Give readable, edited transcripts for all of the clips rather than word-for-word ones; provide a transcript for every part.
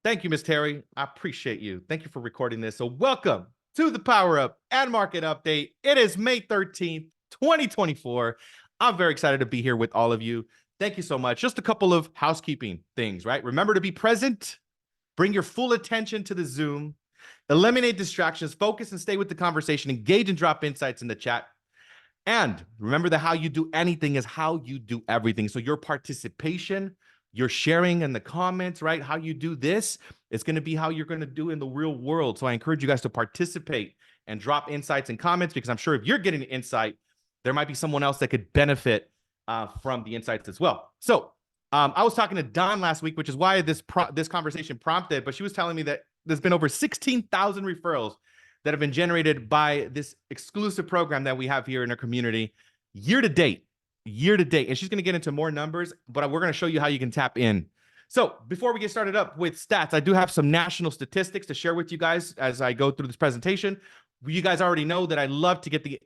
Thank you, Miss Terry. I appreciate you. Thank you for recording this. So welcome to the Power Up and Market Update. It is May 13th, 2024. I'm very excited to be here with all of you. Thank you so much. Just a couple of housekeeping things, right? Remember to be present. Bring your full attention to the Zoom. Eliminate distractions. Focus and stay with the conversation. Engage and drop insights in the chat. And remember that how you do anything is how you do everything. So your participation, your sharing in the comments, right? How you do this, it's going to be how you're going to do in the real world. So I encourage you guys to participate and drop insights and comments, because I'm sure if you're getting an insight, there might be someone else that could benefit from the insights as well. So I was talking to Don last week, which is why this conversation prompted, but she was telling me that there's been over 16,000 referrals that have been generated by this exclusive program that we have here in our community year to date. And she's going to get into more numbers, but we're going to show you how you can tap in. So before we get started up with stats, I do have some national statistics to share with you guys as I go through this presentation. You guys already know that I love to get the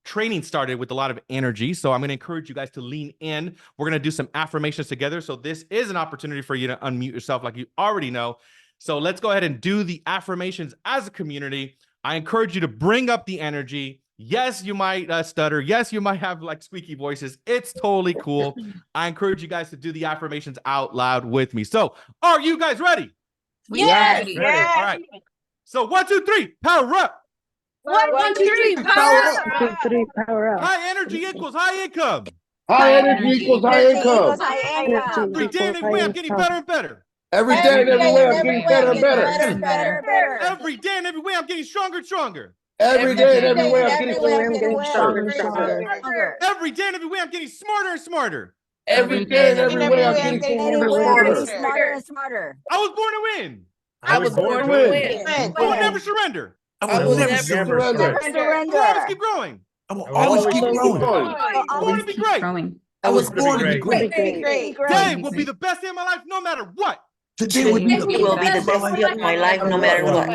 training started with a lot of energy. So I'm going to encourage you guys to lean in. We're going to do some affirmations together. So this is an opportunity for you to unmute yourself like you already know. So let's go ahead and do the affirmations as a community. I encourage you to bring up the energy. Yes, you might stutter. Yes, you might have like squeaky voices. It's totally cool. I encourage you guys to do the affirmations out loud with me. So are you guys ready? Yes. Ready. All right. So 1, 2, 3, power up. 1, 2, 3, power up. 1, 2, 3, power up. High energy equals high income. High energy equals high income. Every day and every way I'm getting better and better. Every day and every way I'm getting better and better. Every day and every way I'm getting stronger and stronger. Every day and every way I'm getting stronger and stronger. Every day and every way I'm getting smarter and smarter. Every day and every way I'm getting smarter and smarter. I was born to win. I was born to win. I will never surrender. I will never surrender. I will always keep growing. I will always keep growing. I want to be great. I was born to be great. Today will be the best day of my life no matter what. Today will be the best day of my life no matter what.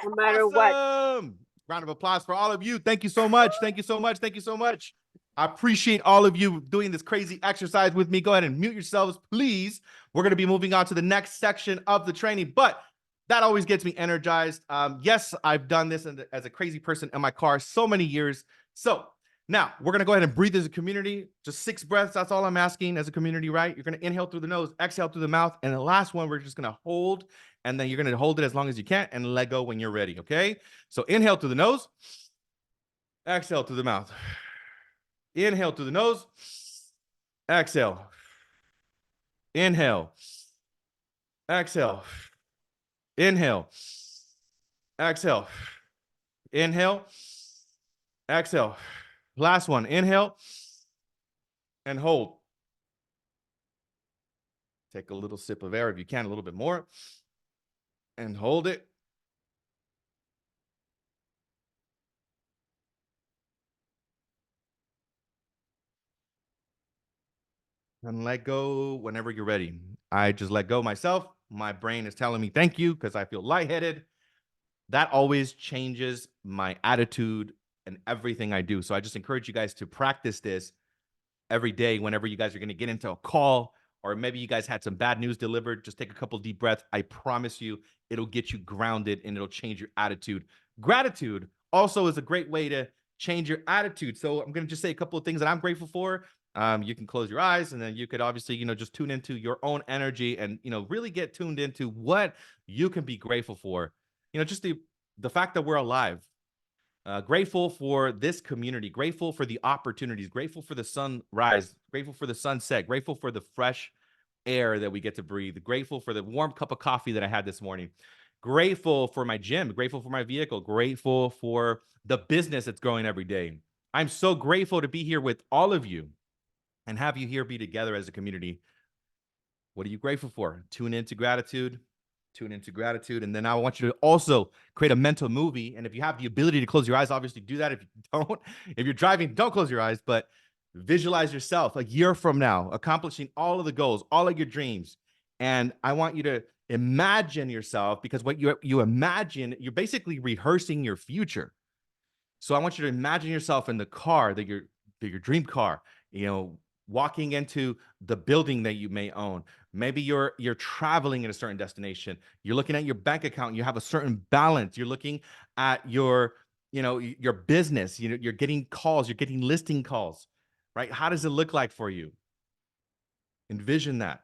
No matter what. Awesome. Round of applause for all of you. Thank you so much. Thank you so much. Thank you so much. I appreciate all of you doing this crazy exercise with me. Go ahead and mute yourselves, please. We're going to be moving on to the next section of the training, but that always gets me energized. Yes, I've done this as a crazy person in my car so many years. So now we're going to go ahead and breathe as a community. Just 6 breaths. That's all I'm asking as a community, right? You're going to inhale through the nose, exhale through the mouth. And the last one, we're just going to hold. And then you're going to hold it as long as you can and let go when you're ready. Okay. So inhale through the nose, exhale through the mouth. Inhale through the nose, exhale. Inhale, exhale. Inhale, exhale. Inhale, exhale. Last one, inhale and hold. Take a little sip of air if you can, a little bit more, and hold it. And let go whenever you're ready. I just let go myself. My brain is telling me thank you because I feel lightheaded. That always changes my attitude and everything I do. So I just encourage you guys to practice this every day whenever you guys are going to get into a call, or maybe you guys had some bad news delivered. Just take a couple deep breaths. I promise you it'll get you grounded and it'll change your attitude. Gratitude also is a great way to change your attitude. So I'm going to just say a couple of things that I'm grateful for. You can close your eyes, and then you could obviously, just tune into your own energy and, really get tuned into what you can be grateful for. Just the fact that we're alive. Grateful for this community, grateful for the opportunities, grateful for the sunrise, grateful for the sunset, grateful for the fresh air that we get to breathe, grateful for the warm cup of coffee that I had this morning, grateful for my gym, grateful for my vehicle, grateful for the business that's growing every day. I'm so grateful to be here with all of you and have you here be together as a community. What are you grateful for? Tune into gratitude. And then I want you to also create a mental movie. And if you have the ability to close your eyes, obviously do that. If you don't, if you're driving, don't close your eyes, but visualize yourself a year from now, accomplishing all of the goals, all of your dreams. And I want you to imagine yourself, because what you imagine, you're basically rehearsing your future. So I want you to imagine yourself in the car, your dream car, walking into the building that you may own. Maybe you're traveling in a certain destination. You're looking at your bank account. You have a certain balance. You're looking at your, your business. You're getting calls. You're getting listing calls, right? How does it look like for you? Envision that.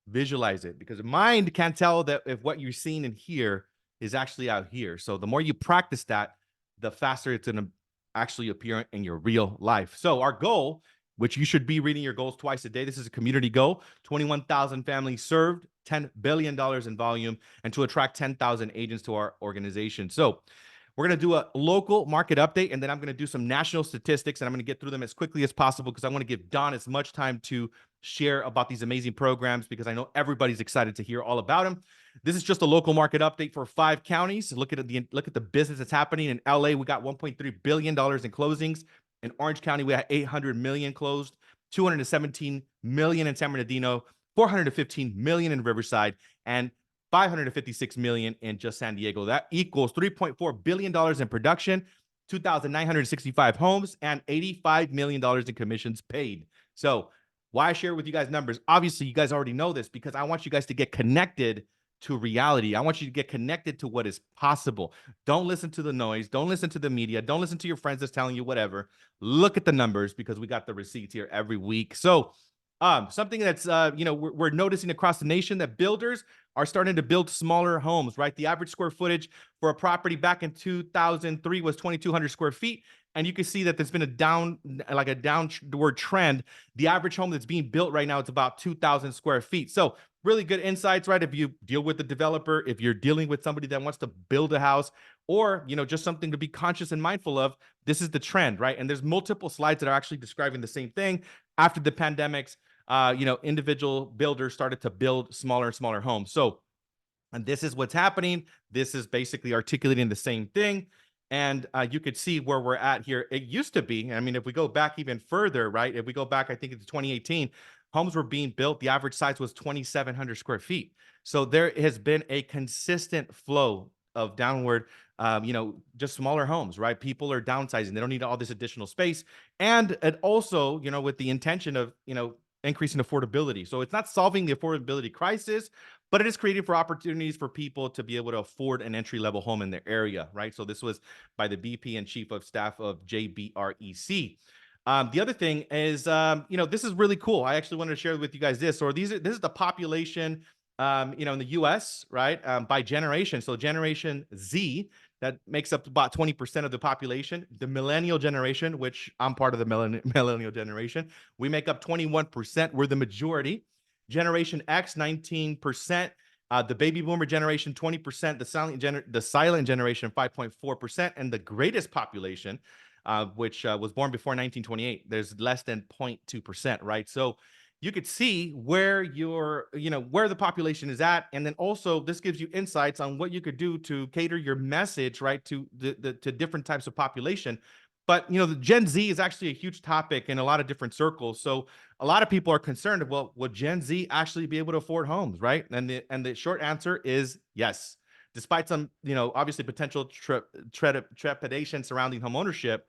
Visualize it, because the mind can't tell that if what you're seeing in here is actually out here. So the more you practice that, the faster it's going to actually appear in your real life. So our goal, which you should be reading your goals twice a day. This is a community goal, 21,000 families served, $10 billion in volume, and to attract 10,000 agents to our organization. So we're going to do a local market update, and then I'm going to do some national statistics, and I'm going to get through them as quickly as possible because I want to give Don as much time to share about these amazing programs, because I know everybody's excited to hear all about them. This is just a local market update for 5 counties. Look at the business that's happening in LA. We got $1.3 billion in closings. In Orange County, we had 800 million closed, 217 million in San Bernardino, 415 million in Riverside, and 556 million in just San Diego. That equals $3.4 billion in production, 2,965 homes, and $85 million in commissions paid. So why I share with you guys numbers? Obviously, you guys already know this, because I want you guys to get connected to reality. I want you to get connected to what is possible. Don't listen to the noise. Don't listen to the media. Don't listen to your friends that's telling you whatever. Look at the numbers, because we got the receipts here every week. So something that's, we're noticing across the nation that builders are starting to build smaller homes, right? The average square footage for a property back in 2003 was 2,200 square feet. And you can see that there's been a downward trend. The average home that's being built right now, it's about 2,000 square feet. So really good insights, right? If you deal with the developer, if you're dealing with somebody that wants to build a house, or, just something to be conscious and mindful of, this is the trend, right? And there's multiple slides that are actually describing the same thing. After the pandemics, individual builders started to build smaller and smaller homes. So, and this is what's happening. This is basically articulating the same thing. And you could see where we're at here. It used to be, I mean, if we go back even further, right? If we go back, I think it's 2018, homes were being built. The average size was 2,700 square feet. So there has been a consistent flow of downward, just smaller homes, right? People are downsizing. They don't need all this additional space. And it also, with the intention of, increasing affordability. So it's not solving the affordability crisis, but it is creating for opportunities for people to be able to afford an entry-level home in their area, right? So this was by the VP and Chief of Staff of JBREC. The other thing is, this is really cool. I actually wanted to share with you guys this, this is the population, in the US, right? By generation. So Generation Z, that makes up about 20% of the population. The millennial generation, which I'm part of the millennial generation, we make up 21%. We're the majority. Generation X, 19%. The baby boomer generation, 20%. The silent generation, 5.4%. And the greatest population, which was born before 1928, there's less than 0.2%, right? So you could see where where the population is at. And then also this gives you insights on what you could do to cater your message, right, to to different types of population. But, the Gen Z is actually a huge topic in a lot of different circles. So a lot of people are concerned, well, will Gen Z actually be able to afford homes, right? And the short answer is yes. Despite some, obviously potential trepidation surrounding home ownership,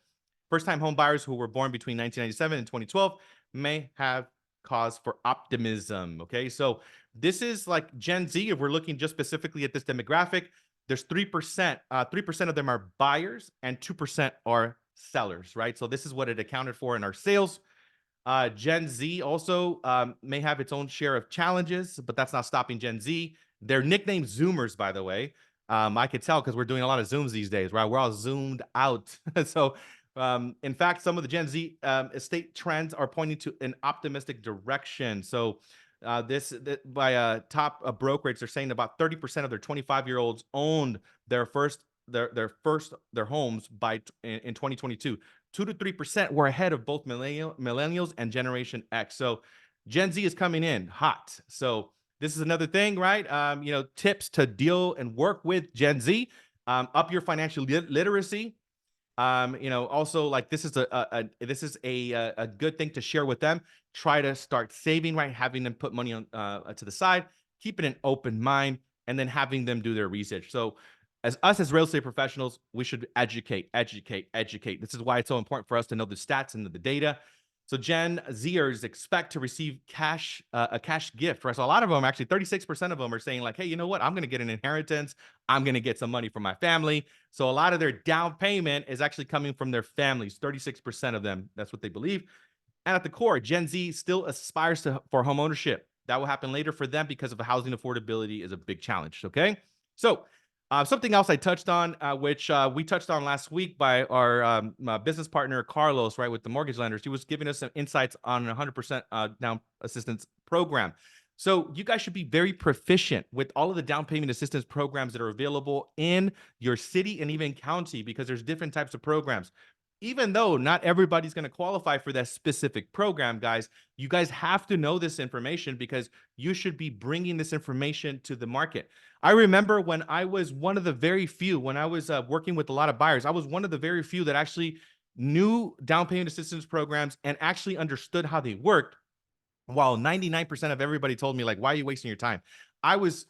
first-time home buyers who were born between 1997 and 2012 may have cause for optimism. Okay, so this is like Gen Z. If we're looking just specifically at this demographic, there's 3%. 3% of them are buyers and 2% are sellers, right? So this is what it accounted for in our sales. Gen Z also may have its own share of challenges, but that's not stopping Gen Z. They're nicknamed Zoomers, by the way. I could tell because we're doing a lot of Zooms these days, right? We're all zoomed out. So in fact, some of the Gen Z estate trends are pointing to an optimistic direction. So by top brokerage, they're saying about 30% of their 25-year-olds owned their homes in 2022. 2 to 3% were ahead of both millennials and Generation X. So Gen Z is coming in hot. So this is another thing, right? Tips to deal and work with Gen Z. Up your financial literacy. Also, like, this is a good thing to share with them. Try to start saving, right? Having them put money on to the side, keeping an open mind, and then having them do their research. So as real estate professionals, we should educate. This is why it's so important for us to know the stats and the data. So Gen Zers expect to receive cash, a cash gift, right? So a lot of them, actually 36% of them are saying like, hey, you know what? I'm going to get an inheritance. I'm going to get some money from my family. So a lot of their down payment is actually coming from their families, 36% of them. That's what they believe. And at the core, Gen Z still aspires for home ownership. That will happen later for them because of housing affordability is a big challenge, okay? So something else I touched on, which we touched on last week by our business partner, Carlos, right, with the mortgage lenders. He was giving us some insights on a 100% down assistance program. So you guys should be very proficient with all of the down payment assistance programs that are available in your city and even county, because there's different types of programs. Even though not everybody's going to qualify for that specific program, guys, you guys have to know this information because you should be bringing this information to the market. I remember when I was one of the very few, when I was working with a lot of buyers, I was one of the very few that actually knew down payment assistance programs and actually understood how they worked, while 99% of everybody told me, like, why are you wasting your time? I was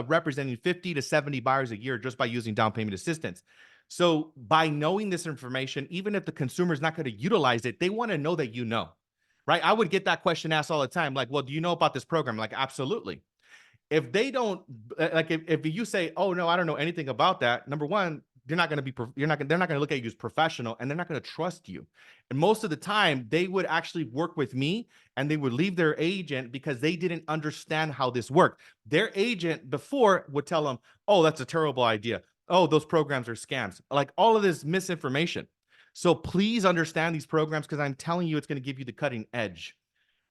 representing 50 to 70 buyers a year just by using down payment assistance. So by knowing this information, even if the consumer is not going to utilize it, they want to know that you know, right? I would get that question asked all the time, like, well, do you know about this program? Like, absolutely. If they don't, like, if you say, oh no, I don't know anything about that, number one, they're not going to look at you as professional, and they're not going to trust you. And most of the time they would actually work with me and they would leave their agent because they didn't understand how this worked. Their agent before would tell them, oh, that's a terrible idea. Oh, those programs are scams, like all of this misinformation. So please understand these programs, because I'm telling you, it's going to give you the cutting edge.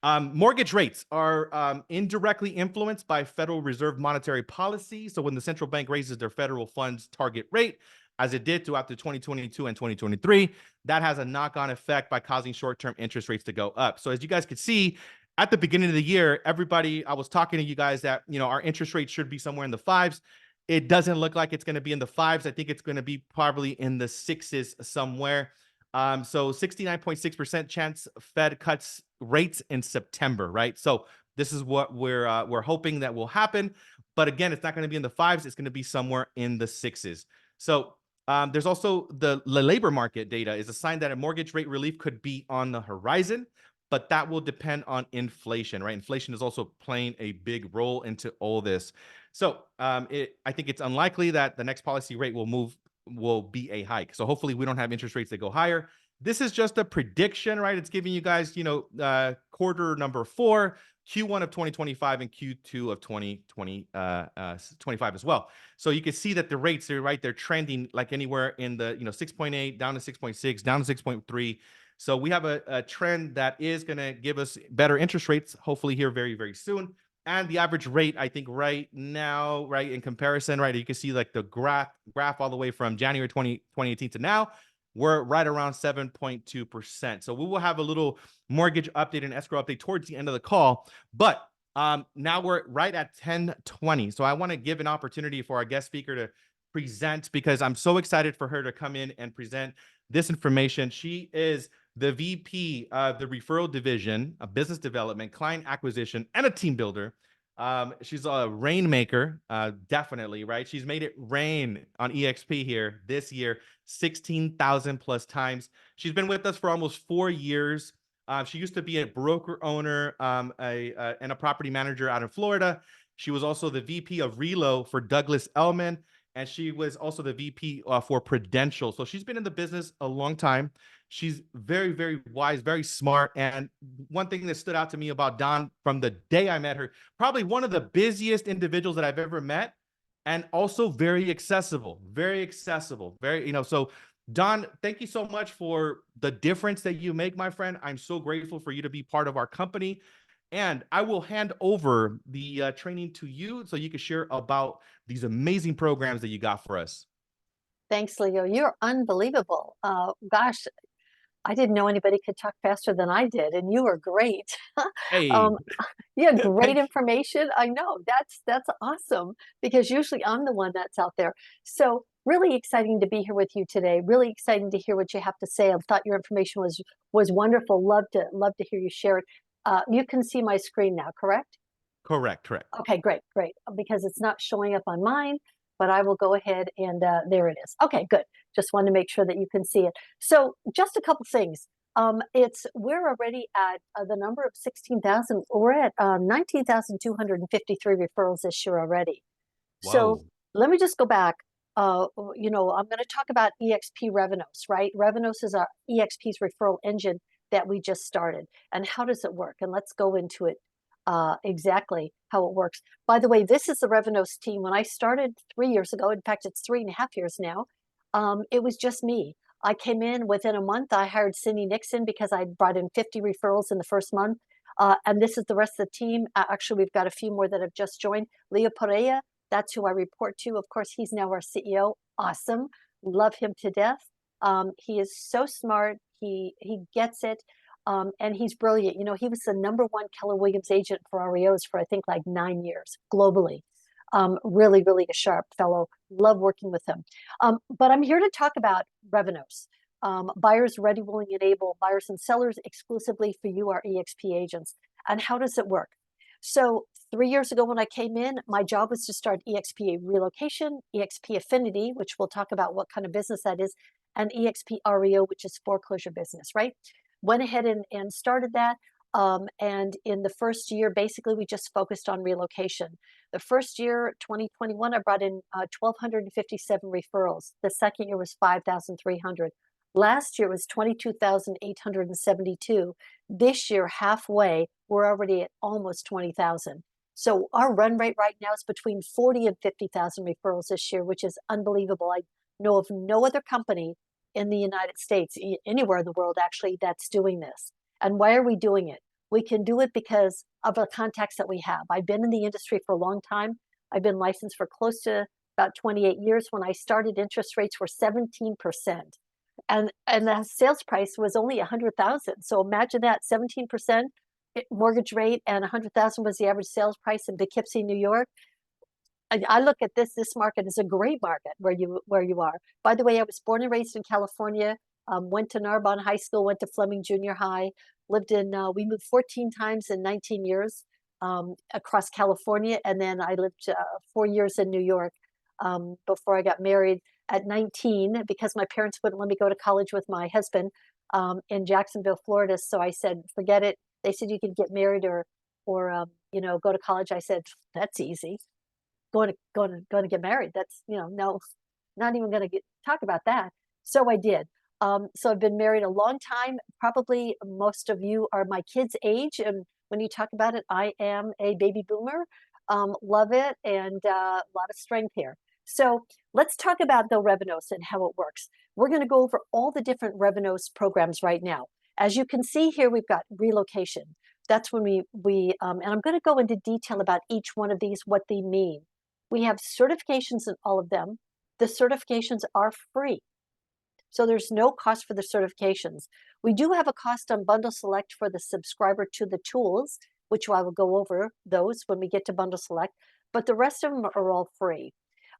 Mortgage rates are indirectly influenced by Federal Reserve monetary policy. So when the central bank raises their federal funds target rate, as it did throughout the 2022 and 2023, that has a knock-on effect by causing short-term interest rates to go up. So as you guys could see, at the beginning of the year, everybody, I was talking to you guys that, you know, our interest rate should be somewhere in the fives. It doesn't look like it's going to be in the fives. I think it's going to be probably in the sixes somewhere. So 69.6% chance Fed cuts rates in September, right? So this is what we're hoping that will happen. But again, it's not going to be in the fives. It's going to be somewhere in the sixes. So there's also the labor market data is a sign that a mortgage rate relief could be on the horizon, but that will depend on inflation, right? Inflation is also playing a big role into all this. So I think it's unlikely that the next policy rate will be a hike. So hopefully we don't have interest rates that go higher. This is just a prediction, right? It's giving you guys, you know, quarter number 4, Q1 of 2025 and Q2 of 2025 as well. So you can see that the rates are right. They're trending like anywhere in the, you know, 6.8 down to 6.6 down to 6.3. So we have a trend that is going to give us better interest rates, hopefully here very, very soon. And the average rate, I think right now, right, in comparison, right, you can see like the graph all the way from January 2018 to now, we're right around 7.2%. So we will have a little mortgage update and escrow update towards the end of the call. But now we're right at 10:20. So I want to give an opportunity for our guest speaker to present, because I'm so excited for her to come in and present this information. She is the VP of the Referral Division of Business Development, Client Acquisition, and a team builder. She's a rainmaker, definitely, right? She's made it rain on EXP here this year, 16,000 plus times. She's been with us for almost 4 years. She used to be a broker owner and a property manager out in Florida. She was also the VP of Relo for Douglas Elliman, and she was also the VP for Prudential. So she's been in the business a long time. She's very, very wise, very smart. And one thing that stood out to me about Dawn from the day I met her, probably one of the busiest individuals that I've ever met, and also very accessible, very, you know, so Dawn, thank you so much for the difference that you make, my friend. I'm so grateful for you to be part of our company. And I will hand over the training to you so you can share about these amazing programs that you got for us. Thanks, Leo. You're unbelievable. Gosh, I didn't know anybody could talk faster than I did, and you were great. Hey, you had great information. I know that's awesome, because usually I'm the one that's out there. So really exciting to be here with you today. Really exciting to hear what you have to say. I thought your information was wonderful. Love to hear you share it. You can see my screen now, correct? Correct. Okay, great. Because it's not showing up on mine, but I will go ahead and there it is. Okay, good. Just wanted to make sure that you can see it. So just a couple things. We're already at the number of 16,000. We're at 19,253 referrals this year already. So Whoa. let me just go back. I'm going to talk about EXP Revenos, right? Revenos is our EXP's referral engine that we just started. And how does it work? And let's go into it exactly how it works. By the way, this is the Revenos team. When I started 3 years ago, in fact, it's 3.5 years now, it was just me. I came in within a month. I hired Cindy Nixon because I brought in 50 referrals in the first month. And this is the rest of the team. Actually, we've got a few more that have just joined. Leo Pereira, that's who I report to. Of course, he's now our CEO. Awesome. Love him to death. He is so smart. He gets it. And he's brilliant. You know, he was the #1 Keller Williams agent for REOs for, I think, like 9 years globally. Really, really a sharp fellow. Love working with him. But I'm here to talk about Revenos. Buyers ready, willing, and able, buyers and sellers exclusively for you, our EXP agents. And how does it work? So 3 years ago when I came in, my job was to start EXP Relocation, EXP Affinity, which we'll talk about what kind of business that is, and EXP REO, which is foreclosure business, right? Went ahead and started that. And in the first year, basically, we just focused on relocation. The first year, 2021, I brought in 1,257 referrals. The second year was 5,300. Last year was 22,872. This year, halfway, we're already at almost 20,000. So our run rate right now is between 40 and 50,000 referrals this year, which is unbelievable. I know of no other company in the United States, anywhere in the world actually, that's doing this. And why are we doing it? We can do it because of the contacts that we have. I've been in the industry for a long time. I've been licensed for close to about 28 years. When I started, interest rates were 17%. And the sales price was only 100,000. So imagine that, 17% mortgage rate and 100,000 was the average sales price in Poughkeepsie, New York. I look at this market as a great market where you are. By the way, I was born and raised in California, went to Narbonne High School, went to Fleming Junior High, lived in, we moved 14 times in 19 years across California. And then I lived 4 years in New York before I got married at 19 because my parents wouldn't let me go to college with my husband in Jacksonville, Florida. So I said, forget it. They said you could get married or go to college. I said, that's easy. Going to get married. That's, no, not even going to talk about that. So I did. So I've been married a long time. Probably most of you are my kids' age. And when you talk about it, I am a baby boomer. Love it. And a lot of strength here. So let's talk about the Revenos and how it works. We're going to go over all the different Revenos programs right now. As you can see here, we've got relocation. That's when and I'm going to go into detail about each one of these, what they mean. We have certifications in all of them. The certifications are free. So there's no cost for the certifications. We do have a cost on Bundle Select for the subscriber to the tools, which I will go over those when we get to Bundle Select, but the rest of them are all free.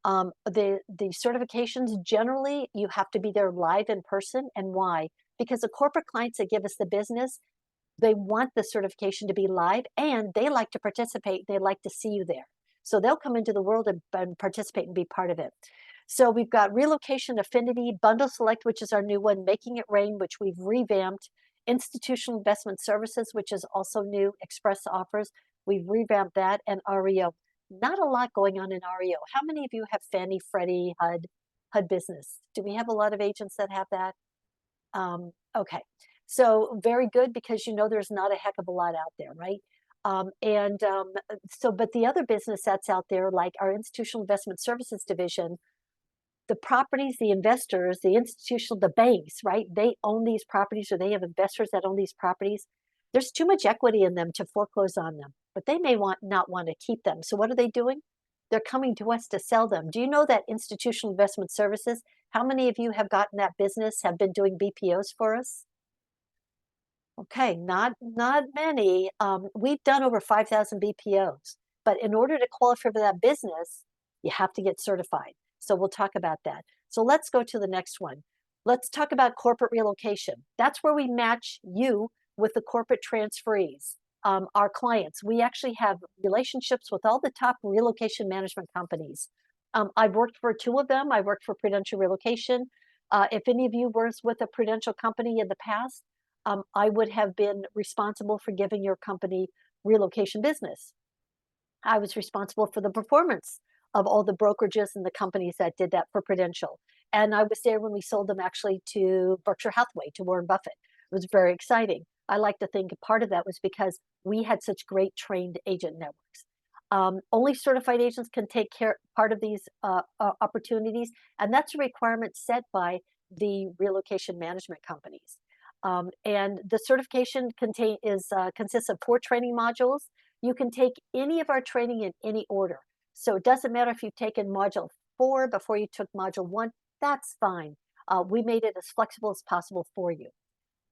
The certifications, generally, you have to be there live in person. And why? Because the corporate clients that give us the business, they want the certification to be live and they like to participate. They like to see you there. So they'll come into the world and participate and be part of it. So we've got Relocation, Affinity, Bundle Select, which is our new one, Making It Rain, which we've revamped, Institutional Investment Services, which is also new, Express Offers. We've revamped that, and REO. Not a lot going on in REO. How many of you have Fannie, Freddie, HUD business? Do we have a lot of agents that have that? Okay, so very good, because there's not a heck of a lot out there, right? But the other business that's out there, like our Institutional Investment Services division, the properties, the investors, the the banks, right? They own these properties, or they have investors that own these properties. There's too much equity in them to foreclose on them, but they may not want to keep them. So what are they doing? They're coming to us to sell them. Do you know that Institutional Investment Services, how many of you have gotten that business, have been doing BPOs for us? Okay, not many. We've done over 5,000 BPOs, but in order to qualify for that business, you have to get certified. So we'll talk about that. So let's go to the next one. Let's talk about corporate relocation. That's where we match you with the corporate transferees, our clients. We actually have relationships with all the top relocation management companies. I've worked for 2 of them. I worked for Prudential Relocation. If any of you were with a Prudential company in the past, I would have been responsible for giving your company relocation business. I was responsible for the performance of all the brokerages and the companies that did that for Prudential. And I was there when we sold them actually to Berkshire Hathaway, to Warren Buffett. It was very exciting. I like to think part of that was because we had such great trained agent networks. Only certified agents can take part of these opportunities, and that's a requirement set by the relocation management companies. And the certification consists of 4 training modules. You can take any of our training in any order. So it doesn't matter if you've taken module 4 before you took module 1, that's fine. We made it as flexible as possible for you.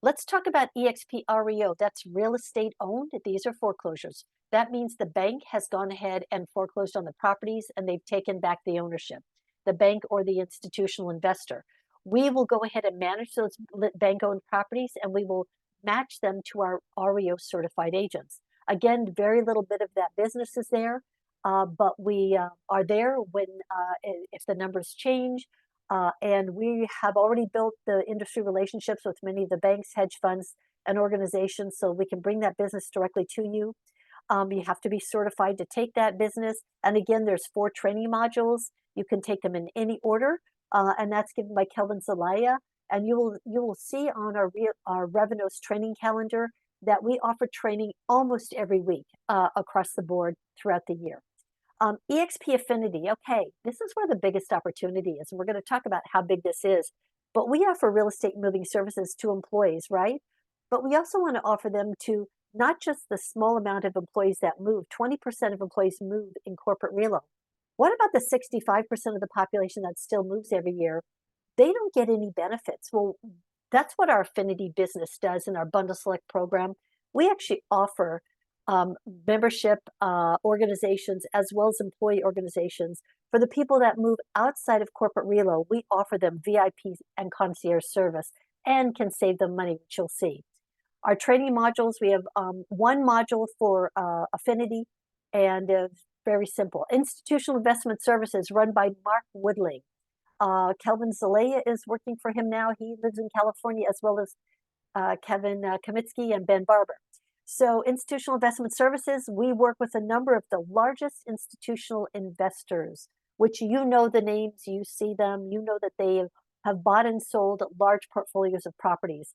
Let's talk about EXPREO. That's real estate owned. These are foreclosures. That means the bank has gone ahead and foreclosed on the properties and they've taken back the ownership, the bank or the institutional investor. We will go ahead and manage those bank-owned properties and we will match them to our REO certified agents. Again, very little bit of that business is there, but we are there when if the numbers change. And we have already built the industry relationships with many of the banks, hedge funds, and organizations, so we can bring that business directly to you. You have to be certified to take that business. And again, there's 4 training modules. You can take them in any order, and that's given by Kelvin Zelaya. And you will see on our Revenos training calendar that we offer training almost every week across the board throughout the year. EXP Affinity, okay, this is where the biggest opportunity is, and we're going to talk about how big this is. But we offer real estate moving services to employees, right? But we also want to offer them to not just the small amount of employees that move. 20% of employees move in corporate relo. What about the 65% of the population that still moves every year? They don't get any benefits. Well, that's what our Affinity business does in our Bundle Select program. We actually offer membership organizations as well as employee organizations. For the people that move outside of corporate relo, we offer them VIP and concierge service and can save them money, which you'll see. Our training modules, we have 1 module for Affinity, and very simple. Institutional Investment Services run by Mark Woodling. Kelvin Zelaya is working for him now. He lives in California, as well as Kevin Kamitsky and Ben Barber. So institutional investment services, we work with a number of the largest institutional investors, which you know the names, you see them, you know that they have bought and sold large portfolios of properties.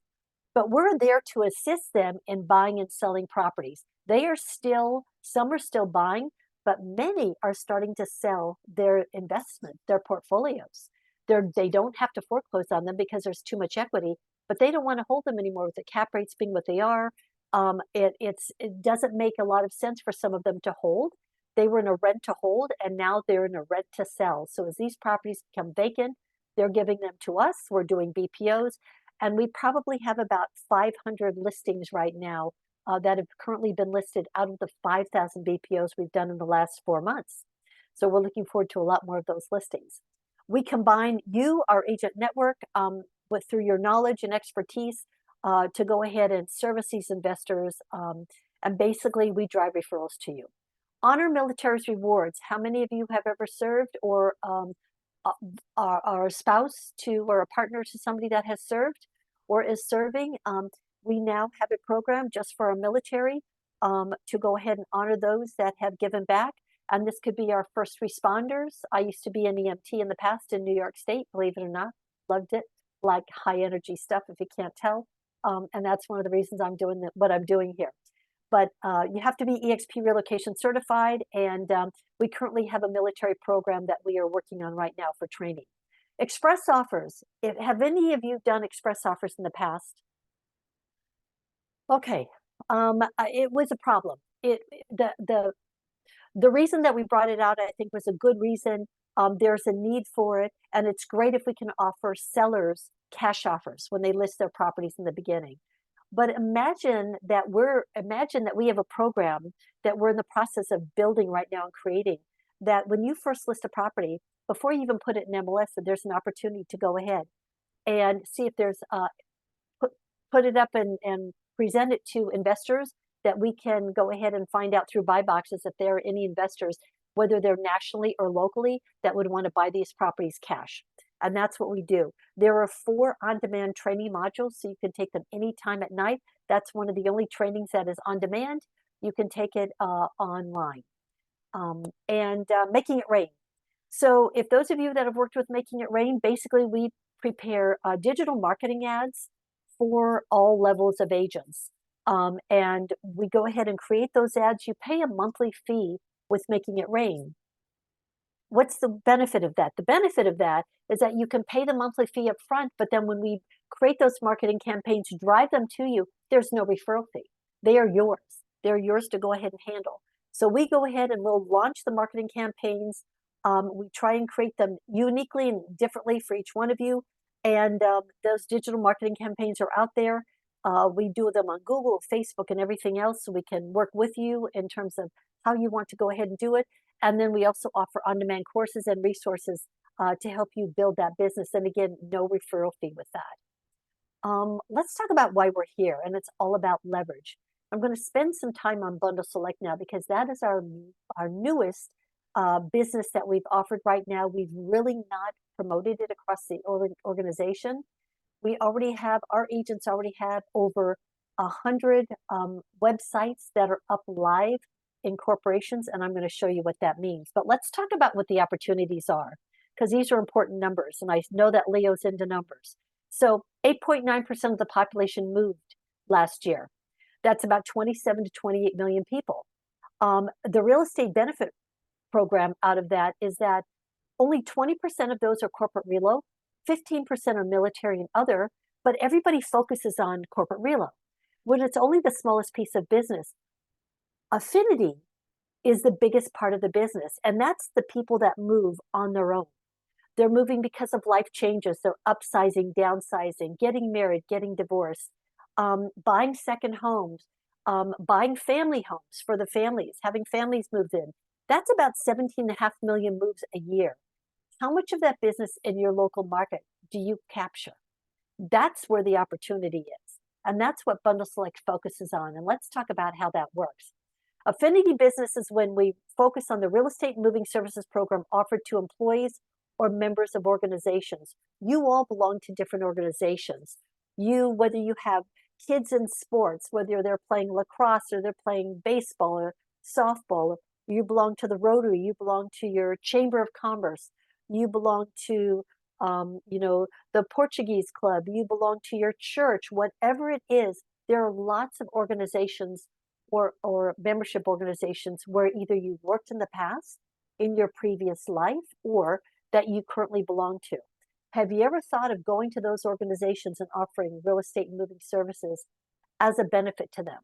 But we're there to assist them in buying and selling properties. Some are still buying, but many are starting to sell their investment, their portfolios. They don't have to foreclose on them because there's too much equity, but they don't want to hold them anymore with the cap rates being what they are. It doesn't make a lot of sense for some of them to hold. They were in a rent to hold and now they're in a rent to sell. So as these properties become vacant, they're giving them to us. We're doing BPOs, and we probably have about 500 listings right now that have currently been listed out of the 5,000 BPOs we've done in the last 4 months. So we're looking forward to a lot more of those listings. We combine you, our agent network, through your knowledge and expertise to go ahead and service these investors. And basically, we drive referrals to you. Honor Military's rewards. How many of you have ever served or are a spouse to or a partner to somebody that has served or is serving? We now have a program just for our military to go ahead and honor those that have given back. And this could be our first responders. I used to be an EMT in the past in New York State, believe it or not. Loved it. Like high energy stuff, if you can't tell. And that's one of the reasons I'm doing what I'm doing here. But you have to be EXP Relocation certified, and we currently have a military program that we are working on right now for training. Express offers. Have any of you done express offers in the past? Okay, it was a problem. The reason that we brought it out, I think, was a good reason. There's a need for it, and it's great if we can offer sellers cash offers when they list their properties in the beginning. But imagine that we have a program that we're in the process of building right now and creating, that when you first list a property, before you even put it in MLS, that there's an opportunity to go ahead and see if there's put it up and present it to investors, that we can go ahead and find out through buy boxes if there are any investors, whether they're nationally or locally, that would want to buy these properties cash. And that's what we do. There are 4 on-demand training modules, so you can take them anytime at night. That's one of the only trainings that is on demand. You can take it online. Making it rain. So if those of you that have worked with Making It Rain, basically we prepare digital marketing ads for all levels of agents. And we go ahead and create those ads. You pay a monthly fee with Making It Rain. What's the benefit of that? The benefit of that is that you can pay the monthly fee up front, but then when we create those marketing campaigns, drive them to you, there's no referral fee. They are yours. They're yours to go ahead and handle. So we go ahead and we'll launch the marketing campaigns. We try and create them uniquely and differently for each one of you. And those digital marketing campaigns are out there. We do them on Google, Facebook, and everything else, so we can work with you in terms of how you want to go ahead and do it. And then we also offer on-demand courses and resources to help you build that business. And again, no referral fee with that. Let's talk about why we're here, and it's all about leverage. I'm going to spend some time on Bundle Select now because that is our newest business that we've offered right now. We've really not promoted it across the organization. Our agents already have over 100 websites that are up live in corporations, and I'm going to show you what that means. But let's talk about what the opportunities are, because these are important numbers, and I know that Leo's into numbers. So 8.9% of the population moved last year. That's about 27 to 28 million people. The real estate benefit program out of that is that only 20% of those are corporate relo, 15% are military and other, but everybody focuses on corporate relo, when it's only the smallest piece of business. Affinity is the biggest part of the business, and that's the people that move on their own. They're moving because of life changes. They're upsizing, downsizing, getting married, getting divorced, buying second homes, buying family homes for the families, having families move in. That's about 17.5 million moves a year. How much of that business in your local market do you capture? That's where the opportunity is. And that's what Bundle Select focuses on. And let's talk about how that works. Affinity business is when we focus on the real estate and moving services program offered to employees or members of organizations. You all belong to different organizations. Whether you have kids in sports, whether they're playing lacrosse or they're playing baseball or softball, you belong to the Rotary, you belong to your Chamber of Commerce, you belong to the Portuguese Club, you belong to your church, whatever it is, there are lots of organizations or membership organizations where either you've worked in the past, in your previous life, or that you currently belong to. Have you ever thought of going to those organizations and offering real estate and moving services as a benefit to them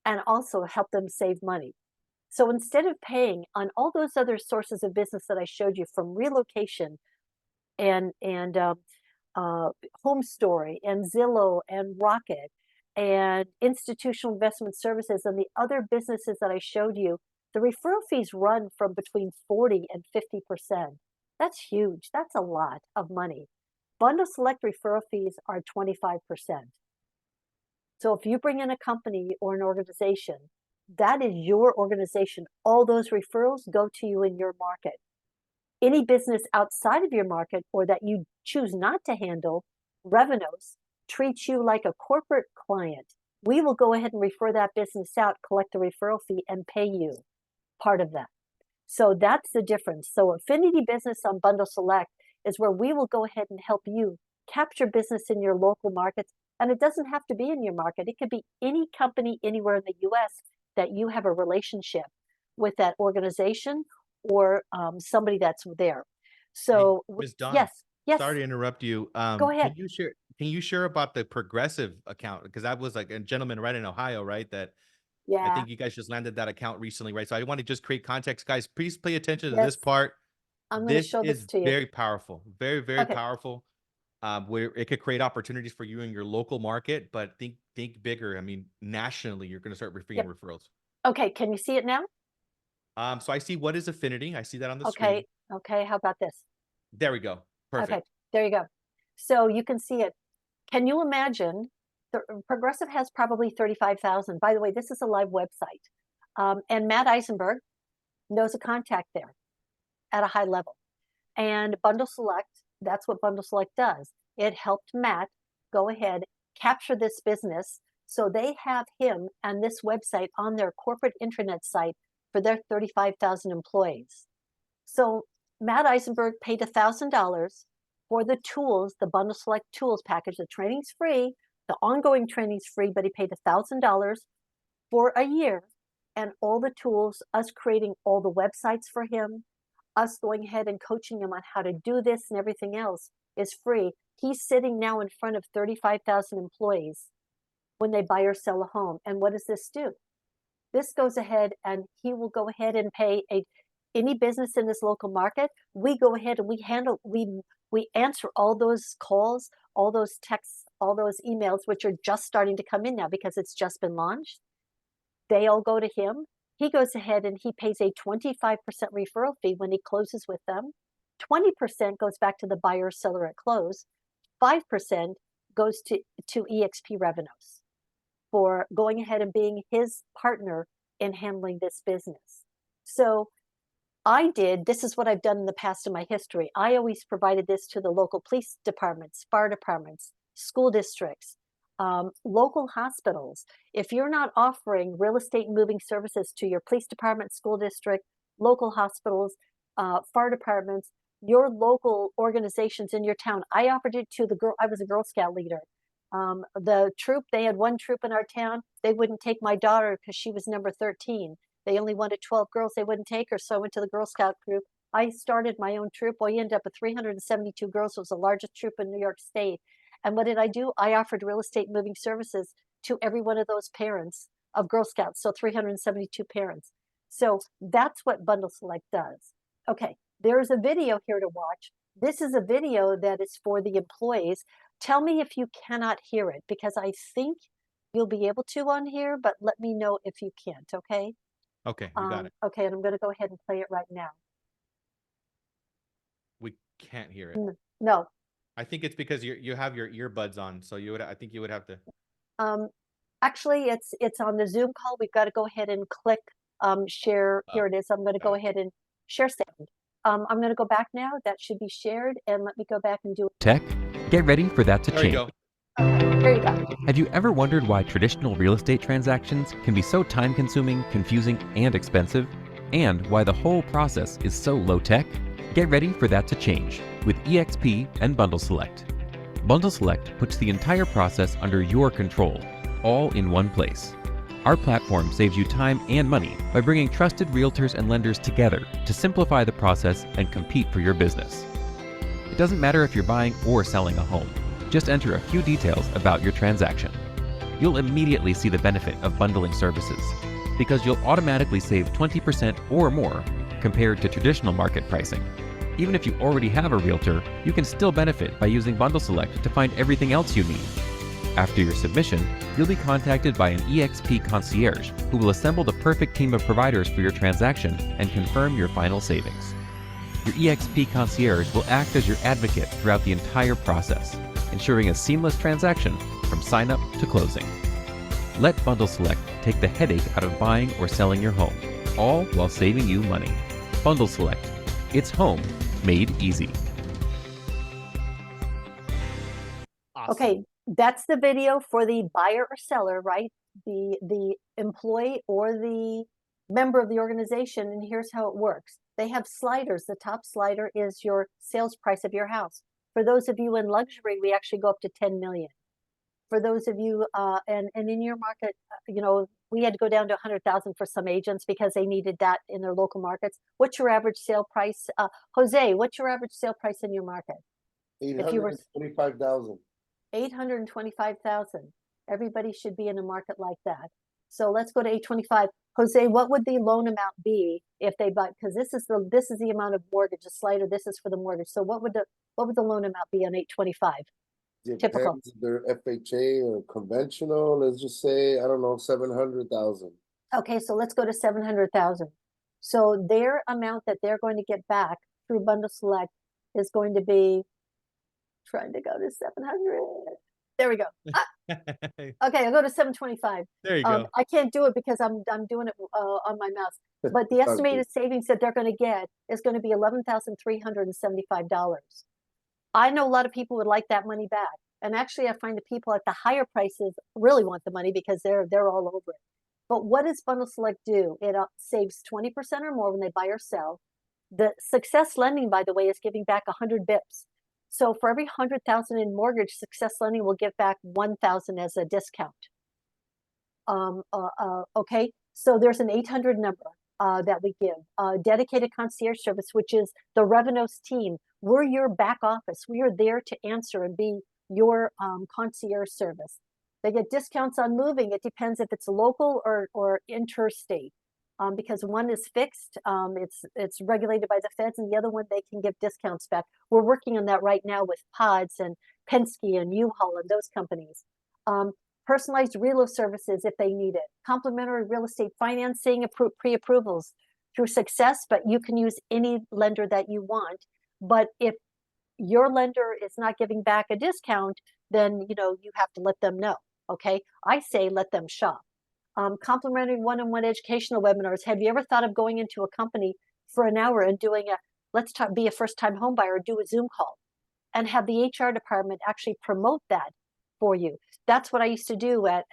and also help them save money? So instead of paying on all those other sources of business that I showed you, from Relocation and Home Story and Zillow and Rocket and Institutional Investment Services and the other businesses that I showed you, the referral fees run from between 40 and 50%. That's huge. That's a lot of money. Bundle Select referral fees are 25%. So if you bring in a company or an organization, that is your organization. All those referrals go to you in your market. Any business outside of your market or that you choose not to handle, revenues, treats you like a corporate client. We will go ahead and refer that business out, collect a referral fee, and pay you part of that. So that's the difference. So Affinity business on Bundle Select is where we will go ahead and help you capture business in your local markets. And it doesn't have to be in your market. It could be any company anywhere in the US that you have a relationship with that organization or somebody that's there. So hey, Ms. Dawn, yes. Sorry to interrupt you. Go ahead. Can you share about the Progressive account? Because that was like a gentleman right in Ohio, right? That Yeah. I think you guys just landed that account recently, right? So I want to just create context, guys. Please pay attention to this part. I'm going to show this to you. Very powerful, very powerful. Where it could create opportunities for you in your local market, but think bigger. I mean, nationally, you're going to start receiving referrals. Okay, can you see it now? So I see what is Affinity. I see that on the screen. Okay. How about this? There we go. Perfect. Okay, there you go. So you can see it. Can you imagine? Progressive has probably 35,000. By the way, this is a live website. And Matt Eisenberg knows a contact there at a high level. And Bundle Select that's what Bundle Select does. It helped Matt go ahead, capture this business. So they have him and this website on their corporate intranet site for their 35,000 employees. So Matt Eisenberg paid $1,000 for the tools, the Bundle Select tools package. The training's free, the ongoing training's free, but he paid $1,000 for a year, and all the tools, us creating all the websites for him, us going ahead and coaching him on how to do this and everything else is free. He's sitting now in front of 35,000 employees when they buy or sell a home. And what does this do? This goes ahead and he will go ahead and pay any business in this local market. We go ahead and we answer all those calls, all those texts, all those emails, which are just starting to come in now because it's just been launched. They all go to him. He goes ahead and he pays a 25% referral fee when he closes with them. 20% goes back to the buyer or seller at close. 5% goes to EXP revenues for going ahead and being his partner in handling this business. So this is what I've done in the past in my history. I always provided this to the local police departments, fire departments, school districts, local hospitals. If you're not offering real estate and moving services to your police department, school district, local hospitals, fire departments, your local organizations in your town. I offered it to I was a Girl Scout leader. The troop, they had one troop in our town. They wouldn't take my daughter because she was number 13. They only wanted 12 girls. They wouldn't take her. So I went to the Girl Scout group. I started my own troop. We ended up with 372 girls. It was the largest troop in New York State. And what did I do? I offered real estate moving services to every one of those parents of Girl Scouts. So 372 parents. So that's what Bundle Select does. Okay, there's a video here to watch. This is a video that is for the employees. Tell me if you cannot hear it, because I think you'll be able to on here, but let me know if you can't, okay? Okay, you got it. Okay, and I'm going to go ahead and play it right now. We can't hear it. No. I think it's because you have your earbuds on, so I think you would have to. Actually, it's on the Zoom call. We've got to go ahead and click share. Here it is. I'm going to go ahead and share sound. I'm going to go back now. That should be shared, and let me go back and do it. Tech, get ready for that to There change. you go. Okay, there you go. Have you ever wondered why traditional real estate transactions can be so time-consuming, confusing, and expensive? And why the whole process is so low-tech? Get ready for that to change with EXP and Bundle Select. Bundle Select puts the entire process under your control, all in one place. Our platform saves you time and money by bringing trusted realtors and lenders together to simplify the process and compete for your business. It doesn't matter if you're buying or selling a home. Just enter a few details about your transaction. You'll immediately see the benefit of bundling services because you'll automatically save 20% or more compared to traditional market pricing. Even if you already have a realtor, you can still benefit by using Bundle Select to find everything else you need. After your submission, you'll be contacted by an EXP concierge who will assemble the perfect team of providers for your transaction and confirm your final savings. Your EXP concierge will act as your advocate throughout the entire process, ensuring a seamless transaction from sign-up to closing. Let Bundle Select take the headache out of buying or selling your home, all while saving you money. Bundle Select. It's home made easy. Awesome. Okay, that's the video for the buyer or seller, right? The employee or the member of the organization, and here's how it works. They have sliders. The top slider is your sales price of your house. For those of you in luxury, we actually go up to 10 million. For those of you, and in your market, we had to go down to 100,000 for some agents because they needed that in their local markets. What's your average sale price? Jose, what's your average sale price in your market? 825,000. 825,000. Everybody should be in a market like that. So let's go to 825. Jose, what would the loan amount be if they buy? Because this is the amount of mortgage. The slider, this is for the mortgage. So what would the loan amount be on 825? Typical. Depends if they're FHA or conventional. Let's just say, I don't know, 700,000. Okay, so let's go to 700,000. So their amount that they're going to get back through Bundle Select is going to be, trying to go to 700. There we go. Okay, I'll go to 725. There you go. I can't do it because I'm doing it on my mouse. But the estimated savings that they're going to get is going to be $11,375. I know a lot of people would like that money back. And actually, I find the people at the higher prices really want the money because they're all over it. But what does Bundle Select do? It saves 20% or more when they buy or sell. The Success Lending, by the way, is giving back 100 bips. So for every 100,000 in mortgage, Success Lending will give back 1,000 as a discount. Okay, so there's an 800 number that we give. Dedicated concierge service, which is the Referrals team. We're your back office. We are there to answer and be your concierge service. They get discounts on moving. It depends if it's local or interstate. Because one is fixed, it's regulated by the feds, and the other one they can give discounts back. We're working on that right now with Pods and Penske and U-Haul and those companies. Personalized relo services if they need it. Complimentary real estate financing, pre-approvals through Success, but you can use any lender that you want. But if your lender is not giving back a discount, then you have to let them know. Okay, I say let them shop. Complimentary one-on-one educational webinars. Have you ever thought of going into a company for an hour and doing be a first-time home buyer, do a Zoom call and have the HR department actually promote that for you? That's what I used to do at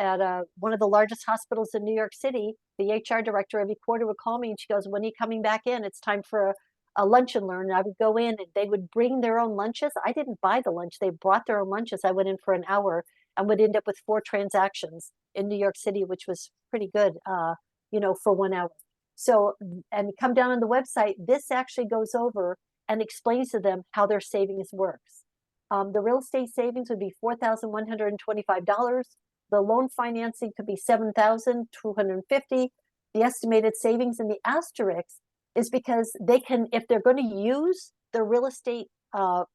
one of the largest hospitals in New York City. The HR director every quarter would call me and she goes, when are you coming back in? It's time for a lunch and learn. And I would go in and they would bring their own lunches. I didn't buy the lunch. They brought their own lunches. I went in for an hour and would end up with 4 transactions in New York City, which was pretty good, for 1 hour. So, and come down on the website, this actually goes over and explains to them how their savings works. The real estate savings would be $4,125. The loan financing could be $7,250. The estimated savings in the asterisk is because they can, if they're going to use the real estate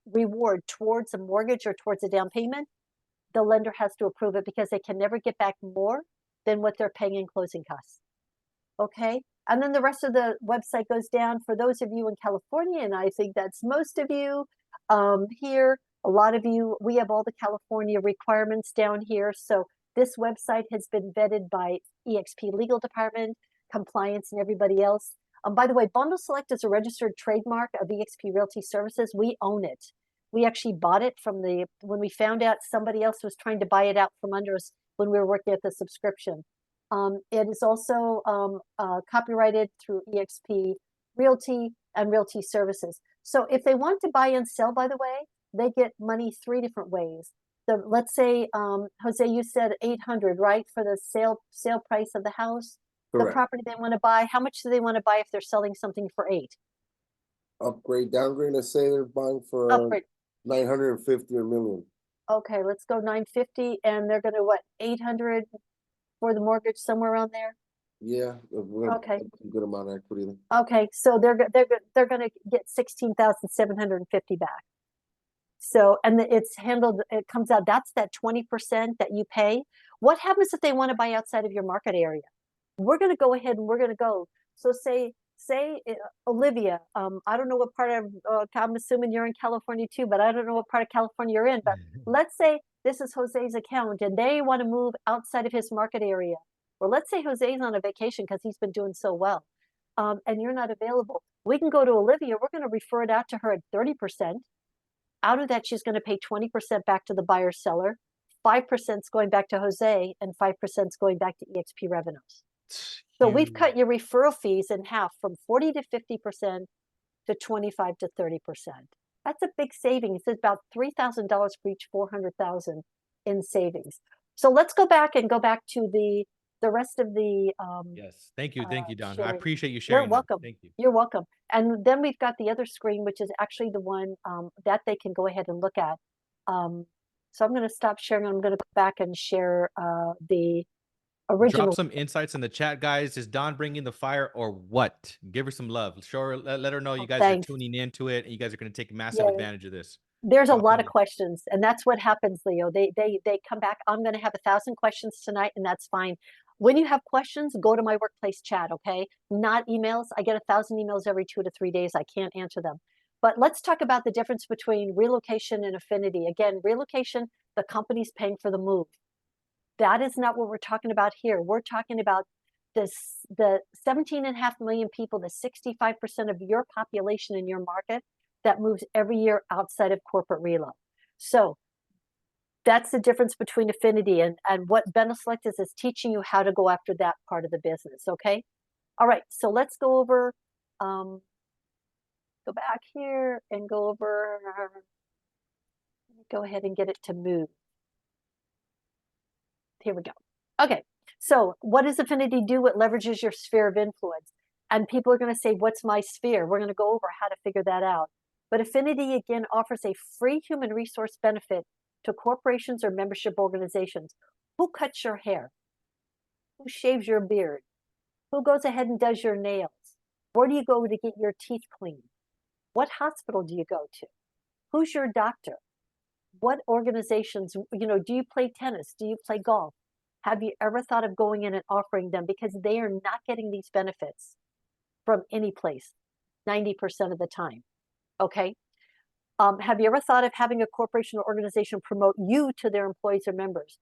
reward towards a mortgage or towards a down payment, the lender has to approve it because they can never get back more than what they're paying in closing costs. Okay. And then the rest of the website goes down for those of you in California. And I think that's most of you here. A lot of you, we have all the California requirements down here. So this website has been vetted by EXP legal department, compliance, and everybody else. By the way, Bundle Select is a registered trademark of EXP Realty Services. We own it. We actually bought it when we found out somebody else was trying to buy it out from under us when we were working at the subscription. It is also copyrighted through EXP Realty and Realty Services. So if they want to buy and sell, by the way, they get money 3 different ways. Let's say, Jose, you said 800, right? For the sale price of the house, Correct. the property they want to buy. How much do they want to buy if they're selling something for 8? Upgrade, downgrade. Let's say they're buying for Upgrade. 950 or million. Okay, let's go 950, and they're going to what, 800 for the mortgage, somewhere around there. Yeah. Okay. A good amount of equity. Okay, so they're going to get 16,750 back. So, and it's handled. It comes out. That's that 20% that you pay. What happens if they want to buy outside of your market area? We're going to go ahead and we're going to go. So say Olivia, I don't know what part of, I'm assuming you're in California too, but I don't know what part of California you're in, but let's say this is Jose's account and they want to move outside of his market area. Or let's say Jose's on a vacation because he's been doing so well, and you're not available. We can go to Olivia. We're going to refer it out to her at 30%. Out of that, she's going to pay 20% back to the buyer seller, 5% is going back to Jose, and 5% is going back to EXP Revenues. So we've cut your referral fees in half from 40 to 50% to 25 to 30%. That's a big savings. It's about $3,000 for each 400,000 in savings. So let's go back to the rest of the yes, thank you, Don. sharing. I appreciate you sharing. You're welcome. Thank you. You're welcome. And then we've got the other screen, which is actually the one that they can go ahead and look at. So I'm going to stop sharing. I'm going to go back and share the original. Drop some insights in the chat, guys. Is Dawn bringing the fire or what? Give her some love. Show her, let her know you guys are tuning into it, and you guys are going to take massive advantage of this. There's a lot of questions, and that's what happens, Leo. They come back. I'm going to have 1,000 questions tonight, and that's fine. When you have questions, go to my workplace chat, okay? Not emails. I get 1,000 emails every 2 to 3 days. I can't answer them. But let's talk about the difference between relocation and Affinity. Again, relocation, the company's paying for the move. That is not what we're talking about here. We're talking about the 17.5 million people, the 65% of your population in your market that moves every year outside of corporate relo. So that's the difference between Affinity and what BundleSelect is teaching you how to go after that part of the business, okay? All right, so let's go over, go back here and go over, go ahead and get it to move. Here we go. Okay, so what does Affinity do? It leverages your sphere of influence. And people are going to say, what's my sphere? We're going to go over how to figure that out. But Affinity, again, offers a free human resource benefit to corporations or membership organizations. Who cuts your hair? Who shaves your beard? Who goes ahead and does your nails? Where do you go to get your teeth cleaned? What hospital do you go to? Who's your doctor? What organizations, you know, do you play tennis? Do you play golf? Have you ever thought of going in and offering them, because they are not getting these benefits from any place 90% of the time, okay? Have you ever thought of having a corporation or organization promote you to their employees or members?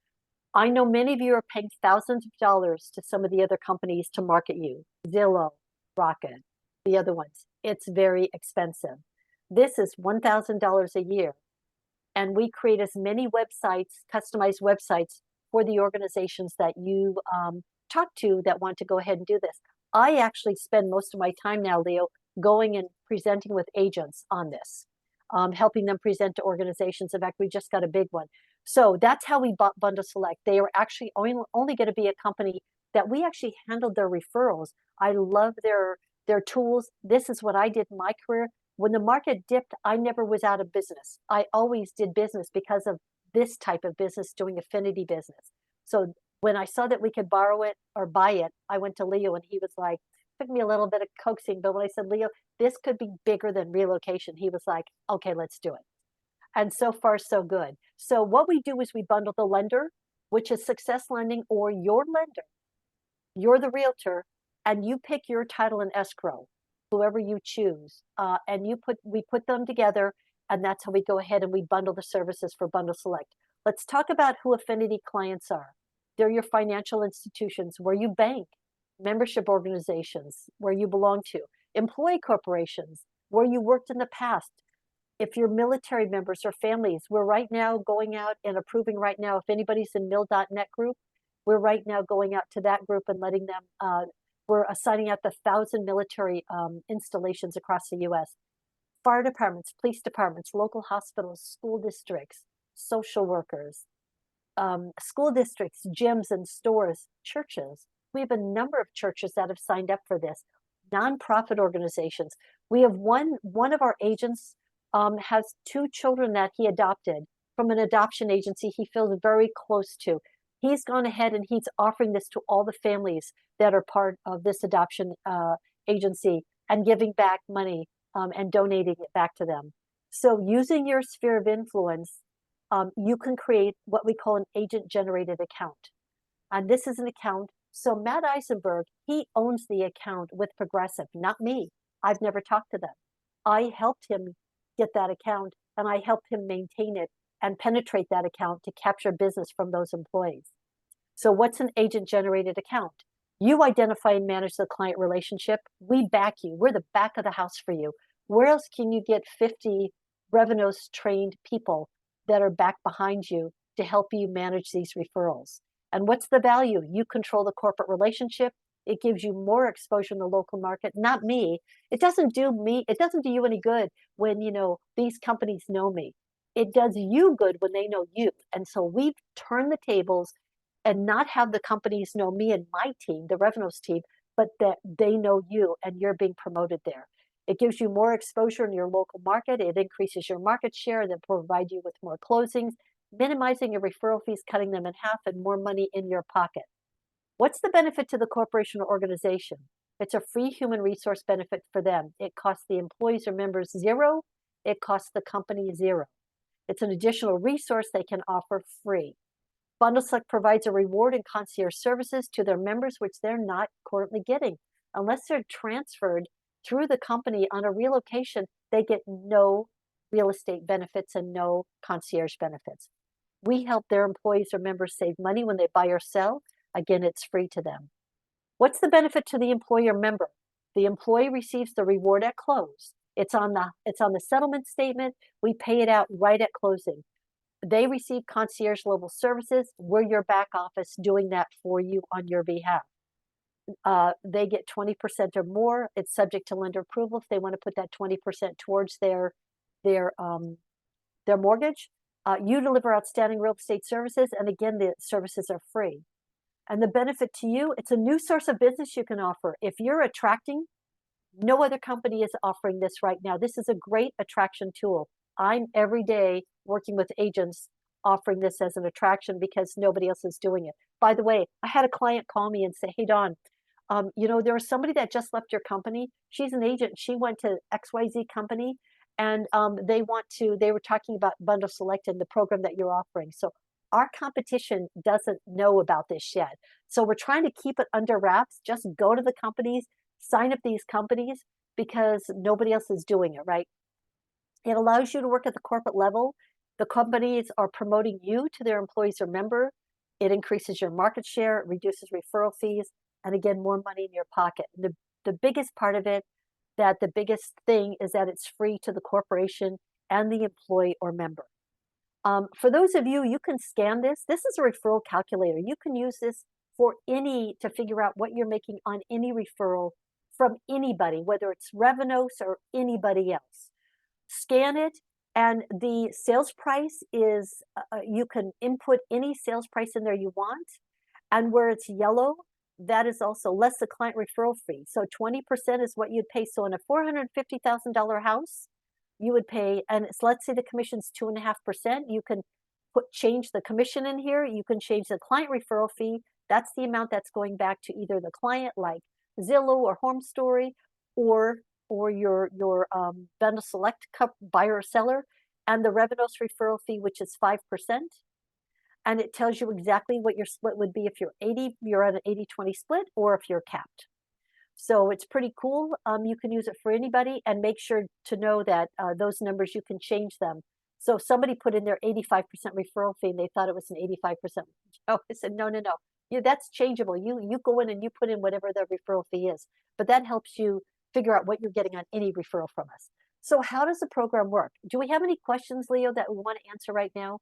I know many of you are paying thousands of dollars to some of the other companies to market you, Zillow, Rocket, the other ones. It's very expensive. This is $1,000 a year. And we create as many websites, customized websites for the organizations that you talk to that want to go ahead and do this. I actually spend most of my time now, Leo, going and presenting with agents on this, helping them present to organizations. In fact, we just got a big one. So that's how we bought BundleSelect. They are actually only going to be a company that we actually handled their referrals. I love their tools. This is what I did in my career. When the market dipped, I never was out of business. I always did business because of this type of business, doing Affinity business. So when I saw that we could borrow it or buy it, I went to Leo and he was like, took me a little bit of coaxing, but when I said, Leo, this could be bigger than Relocation, he was like, okay, let's do it. And so far, so good. So what we do is we bundle the lender, which is Success Lending, or your lender. You're the realtor, and you pick your title and escrow, whoever you choose, and we put them together, and that's how we go ahead and we bundle the services for BundleSelect. Let's talk about who Affinity clients are. They're your financial institutions, where you bank, membership organizations, where you belong to, employee corporations, where you worked in the past. If you're military members or families, we're right now going out and approving right now, if anybody's in mil.net group, we're right now going out to that group and letting them, we're assigning out the 1,000 military installations across the US. Fire departments, police departments, local hospitals, school districts, social workers, school districts, gyms and stores, churches. We have a number of churches that have signed up for this. Nonprofit organizations. We have one of our agents has 2 children that he adopted from an adoption agency he feels very close to. He's gone ahead and he's offering this to all the families that are part of this adoption agency and giving back money and donating it back to them. So using your sphere of influence, you can create what we call an agent-generated account. And this is an account. So Matt Eisenberg, he owns the account with Progressive, not me. I've never talked to them. I helped him get that account, and I helped him maintain it and penetrate that account to capture business from those employees. So what's an agent-generated account? You identify and manage the client relationship. We back you. We're the back of the house for you. Where else can you get 50 Revenos trained people that are back behind you to help you manage these referrals? And what's the value? You control the corporate relationship. It gives you more exposure in the local market, not me. It doesn't do you any good when, you know, these companies know me. It does you good when they know you. And so we've turned the tables and not have the companies know me and my team, the Revenos team, but that they know you and you're being promoted there. It gives you more exposure in your local market. It increases your market share and then provide you with more closings, minimizing your referral fees, cutting them in half, and more money in your pocket. What's the benefit to the corporation or organization? It's a free human resource benefit for them. It costs the employees or members $0. It costs the company $0. It's an additional resource they can offer free. BundleSelect provides a reward and concierge services to their members, which they're not currently getting. Unless they're transferred through the company on a relocation, they get no real estate benefits and no concierge benefits. We help their employees or members save money when they buy or sell. Again, it's free to them. What's the benefit to the employee or member? The employee receives the reward at close. It's on the settlement statement. We pay it out right at closing. They receive concierge level services. We're your back office doing that for you on your behalf. They get 20% or more. It's subject to lender approval if they want to put that 20% towards their mortgage. You deliver outstanding real estate services, and again, the services are free. And the benefit to you, it's a new source of business you can offer. If you're attracting, no other company is offering this right now. This is a great attraction tool. I'm every day working with agents offering this as an attraction because nobody else is doing it. By the way, I had a client call me and say, hey, Dawn, there was somebody that just left your company. She's an agent. She went to XYZ company, and they were talking about Bundle Select and the program that you're offering. So our competition doesn't know about this yet. So we're trying to keep it under wraps. Just go to the companies, sign up these companies because nobody else is doing it, right? It allows you to work at the corporate level. The companies are promoting you to their employees or member. It increases your market share, it reduces referral fees, and again, more money in your pocket. The biggest part of it, the biggest thing is that it's free to the corporation and the employee or member. For those of you, you can scan this. This is a referral calculator. You can use this to figure out what you're making on any referral from anybody, whether it's Revenos or anybody else. Scan it, and the sales price is, you can input any sales price in there you want. And where it's yellow, that is also less the client referral fee. So 20% is what you'd pay. So in a $450,000 house, you would pay, and let's say the commission's 2.5%. You can change the commission in here. You can change the client referral fee. That's the amount that's going back to either the client, like Zillow or Home Story, or your Bundle Select buyer or seller, and the Revenos referral fee, which is 5%. And it tells you exactly what your split would be if you're at an 80-20 split, or if you're capped. So it's pretty cool. You can use it for anybody, and make sure to know that those numbers, you can change them. So if somebody put in their 85% referral fee and they thought it was an 85%. Oh, I said, no. That's changeable. You go in and you put in whatever the referral fee is, but that helps you figure out what you're getting on any referral from us. So how does the program work? Do we have any questions, Leo, that we want to answer right now?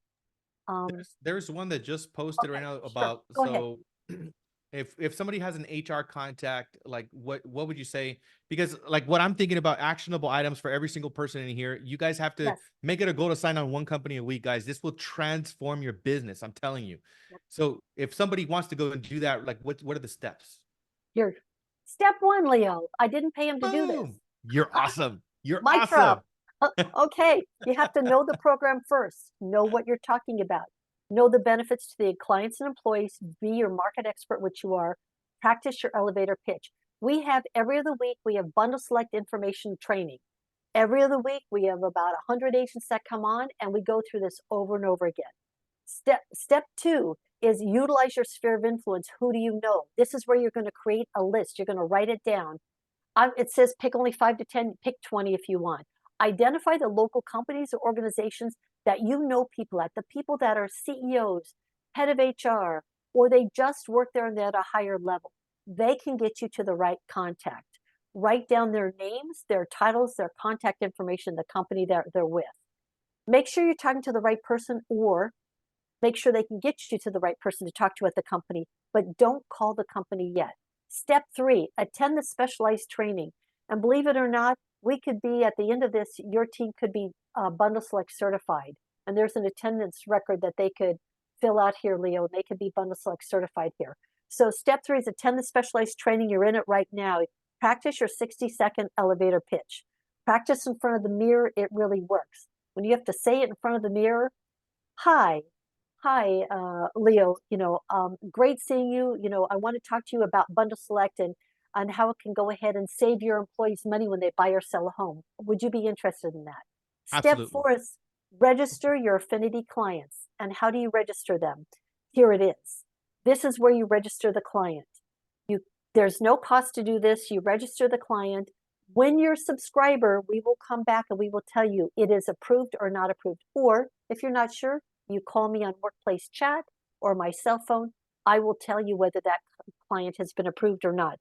There's one that just posted right now about, Go ahead. If somebody has an HR contact, like what would you say? Because like what I'm thinking about, actionable items for every single person in here, you guys have to make it a goal to sign on one company a week, guys. This will transform your business, I'm telling you. So if somebody wants to go and do that, like what are the steps? Here, step one, Leo. I didn't pay him to do this. You're awesome. You're Mic awesome. Okay, you have to know the program first. Know what you're talking about. Know the benefits to the clients and employees. Be your market expert, which you are. Practice your elevator pitch. We have every other week, we have Bundle Select information training. Every other week, we have about 100 agents that come on, and we go through this over and over again. Step two is utilize your sphere of influence. Who do you know? This is where you're going to create a list. You're going to write it down. It says pick only 5 to 10, pick 20 if you want. Identify the local companies or organizations that you know people at, the people that are CEOs, head of HR, or they just work there and they're at a higher level. They can get you to the right contact. Write down their names, their titles, their contact information, the company that they're with. Make sure you're talking to the right person, or make sure they can get you to the right person to talk to at the company, but don't call the company yet. Step 3, attend the specialized training. And believe it or not, we could be, at the end of this, your team could be Bundle Select certified. And there's an attendance record that they could fill out here, Leo, and they could be Bundle Select certified here. So step 3 is attend the specialized training. You're in it right now. Practice your 60-second elevator pitch. Practice in front of the mirror. It really works. When you have to say it in front of the mirror, hi, Leo, great seeing you. I want to talk to you about Bundle Select and how it can go ahead and save your employees money when they buy or sell a home. Would you be interested in that? Absolutely. Step 4 is register your Affinity clients. And how do you register them? Here it is. This is where you register the client. There's no cost to do this. You register the client. When you're a subscriber, we will come back and we will tell you it is approved or not approved. Or if you're not sure, you call me on Workplace Chat or my cell phone. I will tell you whether that client has been approved or not.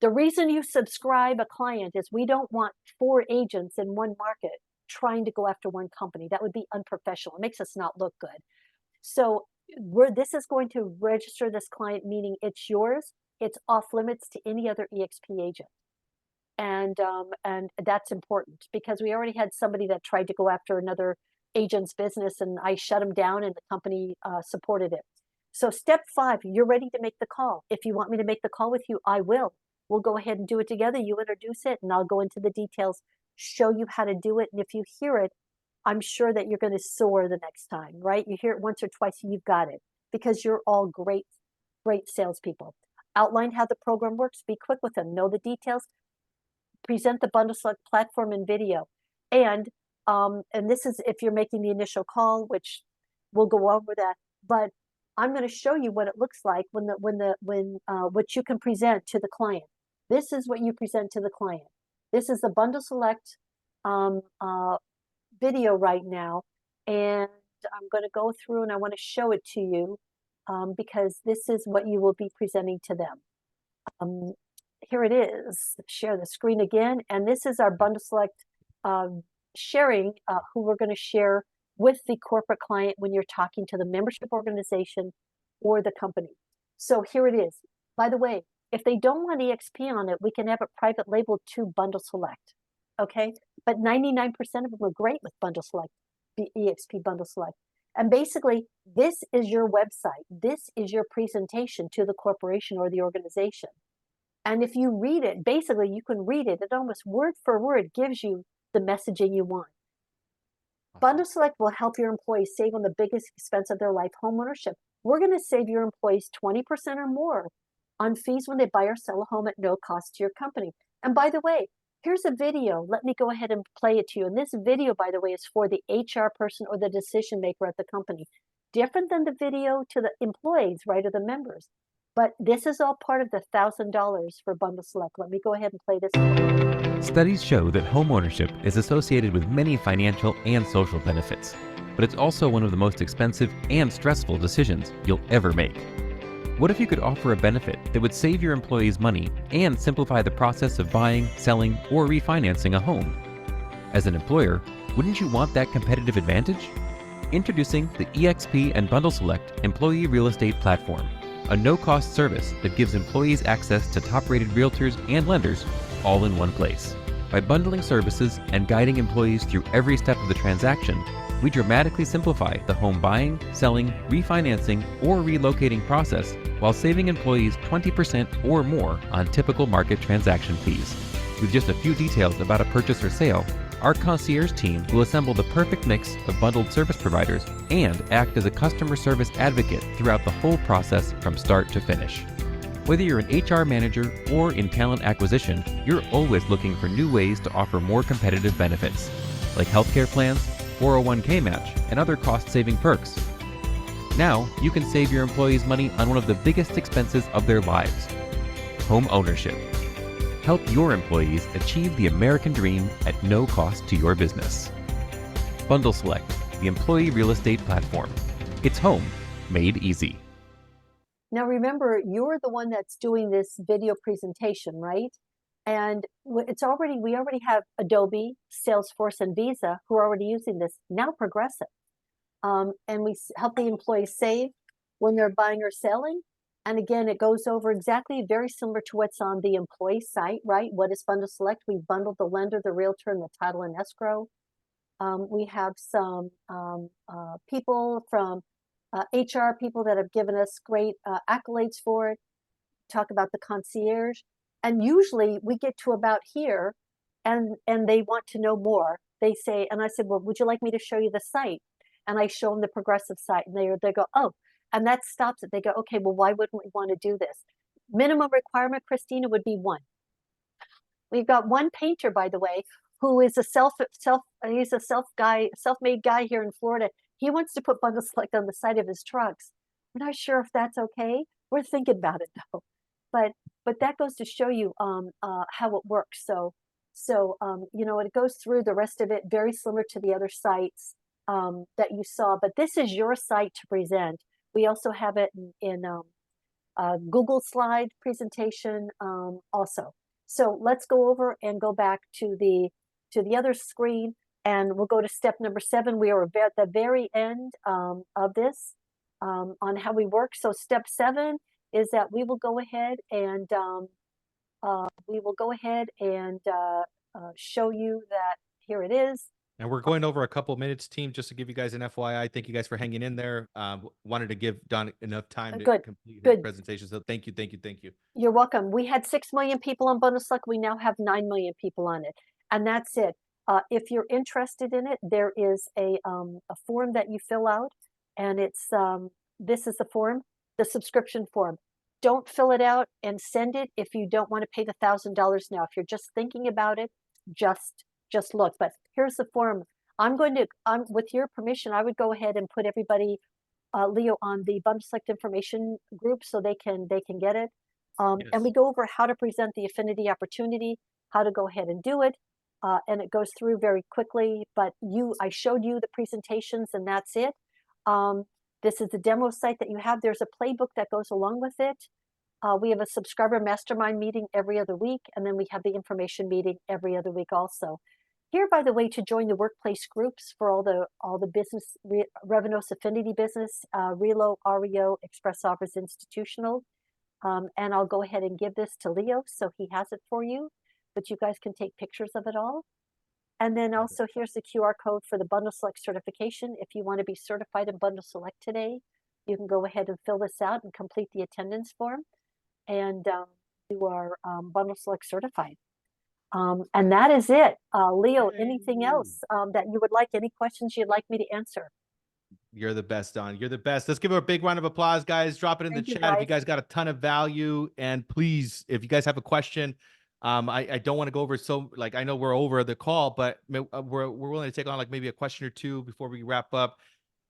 The reason you subscribe a client is we don't want 4 agents in one market trying to go after one company. That would be unprofessional. It makes us not look good. So this is going to register this client, meaning it's yours. It's off limits to any other EXP agent. And that's important because we already had somebody that tried to go after another agent's business, and I shut them down, and the company supported it. So step 5, you're ready to make the call. If you want me to make the call with you, I will. We'll go ahead and do it together. You introduce it, and I'll go into the details, show you how to do it. And if you hear it, I'm sure that you're going to soar the next time, right? You hear it once or twice, you've got it because you're all great salespeople. Outline how the program works. Be quick with them. Know the details. Present the bundle select platform in video. And this is if you're making the initial call, which we'll go over that. But I'm going to show you what it looks like when what you can present to the client. This is what you present to the client. This is the bundle select video right now, and I'm going to go through and I want to show it to you because this is what you will be presenting to them. Here it is. Share the screen again, and this is our bundle select sharing who we're going to share with the corporate client when you're talking to the membership organization or the company. So here it is. By the way, if they don't want EXP on it, we can have it private labeled to bundle select. Okay, but 99% of them are great with bundle select, the EXP bundle select. And basically, this is your website. This is your presentation to the corporation or the organization. And if you read it, basically you can read it. It almost word for word gives you the messaging you want. Bundle select will help your employees save on the biggest expense of their life, home ownership. We're going to save your employees 20% or more on fees when they buy or sell a home at no cost to your company. And by the way, here's a video. Let me go ahead and play it to you. And this video, by the way, is for the HR person or the decision maker at the company. Different than the video to the employees, right, or the members. But this is all part of the $1,000 for bundle select. Let me go ahead and play this. Studies show that homeownership is associated with many financial and social benefits, but it's also one of the most expensive and stressful decisions you'll ever make. What if you could offer a benefit that would save your employees money and simplify the process of buying, selling, or refinancing a home? As an employer, wouldn't you want that competitive advantage? Introducing the EXP and Bundle Select Employee Real Estate Platform, a no-cost service that gives employees access to top-rated realtors and lenders all in one place. By bundling services and guiding employees through every step of the transaction, we dramatically simplify the home buying, selling, refinancing, or relocating process while saving employees 20% or more on typical market transaction fees. With just a few details about a purchase or sale, our concierge team will assemble the perfect mix of bundled service providers and act as a customer service advocate throughout the whole process from start to finish. Whether you're an HR manager or in talent acquisition, you're always looking for new ways to offer more competitive benefits, like healthcare plans, 401k match, and other cost-saving perks. Now, you can save your employees money on one of the biggest expenses of their lives, home ownership. Help your employees achieve the American dream at no cost to your business. Bundle Select, the employee real estate platform. It's home made easy. Now remember, you're the one that's doing this video presentation, right? And we already have Adobe, Salesforce, and Visa who are already using this, now Progressive. And we help the employees save when they're buying or selling. And again, it goes over exactly very similar to what's on the employee site, right? What is Bundle Select? We bundled the lender, the realtor, and the title and escrow. We have some people from HR people that have given us great accolades for it. Talk about the concierge. And usually we get to about here and they want to know more. They say, and I said, well, would you like me to show you the site? And I show them the Progressive site and they go, oh, and that stops it. They go, okay, well, why wouldn't we want to do this? Minimum requirement, Christina, would be 1. We've got one painter, by the way, who is a he's a self-made guy here in Florida. He wants to put Bundle Select on the side of his trucks. We're not sure if that's okay. We're thinking about it though. But that goes to show you how it works. So you know, it goes through the rest of it, very similar to the other sites that you saw. But this is your site to present. We also have it in Google slide presentation also. So let's go over and go back to the other screen, and we'll go to step number 7. We are at the very end of this on how we work. So step 7 is that we will go ahead and show you that here it is. And we're going over a couple minutes, team, just to give you guys an FYI. Thank you guys for hanging in there. Wanted to give Don enough time to complete his presentation. So thank you. You're welcome. We had 6 million people on Bonus Luck. We now have 9 million people on it. And that's it. If you're interested in it, there is a form that you fill out. And it's this is the form, the subscription form. Don't fill it out and send it if you don't want to pay the $1,000 now. If you're just thinking about it, just look. But here's the form. With your permission, I would go ahead and put everybody, Leo, on the Bundle Select information group so they can get it. And we go over how to present the Affinity opportunity, how to go ahead and do it. And it goes through very quickly, but I showed you the presentations and that's it. This is the demo site that you have. There's a playbook that goes along with it. We have a subscriber mastermind meeting every other week, and then we have the information meeting every other week also. Here, by the way, to join the workplace groups for all the business, Revenos Affinity business, Relo, REO, Express Offers Institutional. And I'll go ahead and give this to Leo so he has it for you, but you guys can take pictures of it all. And then also here's the QR code for the Bundle Select certification. If you want to be certified in Bundle Select today, you can go ahead and fill this out and complete the attendance form. And you are Bundle Select certified. And that is it. Leo, anything else that you would like, any questions you'd like me to answer? You're the best, Don. You're the best. Let's give her a big round of applause, guys. Drop it in the chat if you guys got a ton of value. And please, if you guys have a question, I don't want to go over I know we're over the call, but we're willing to take on like maybe a question or two before we wrap up.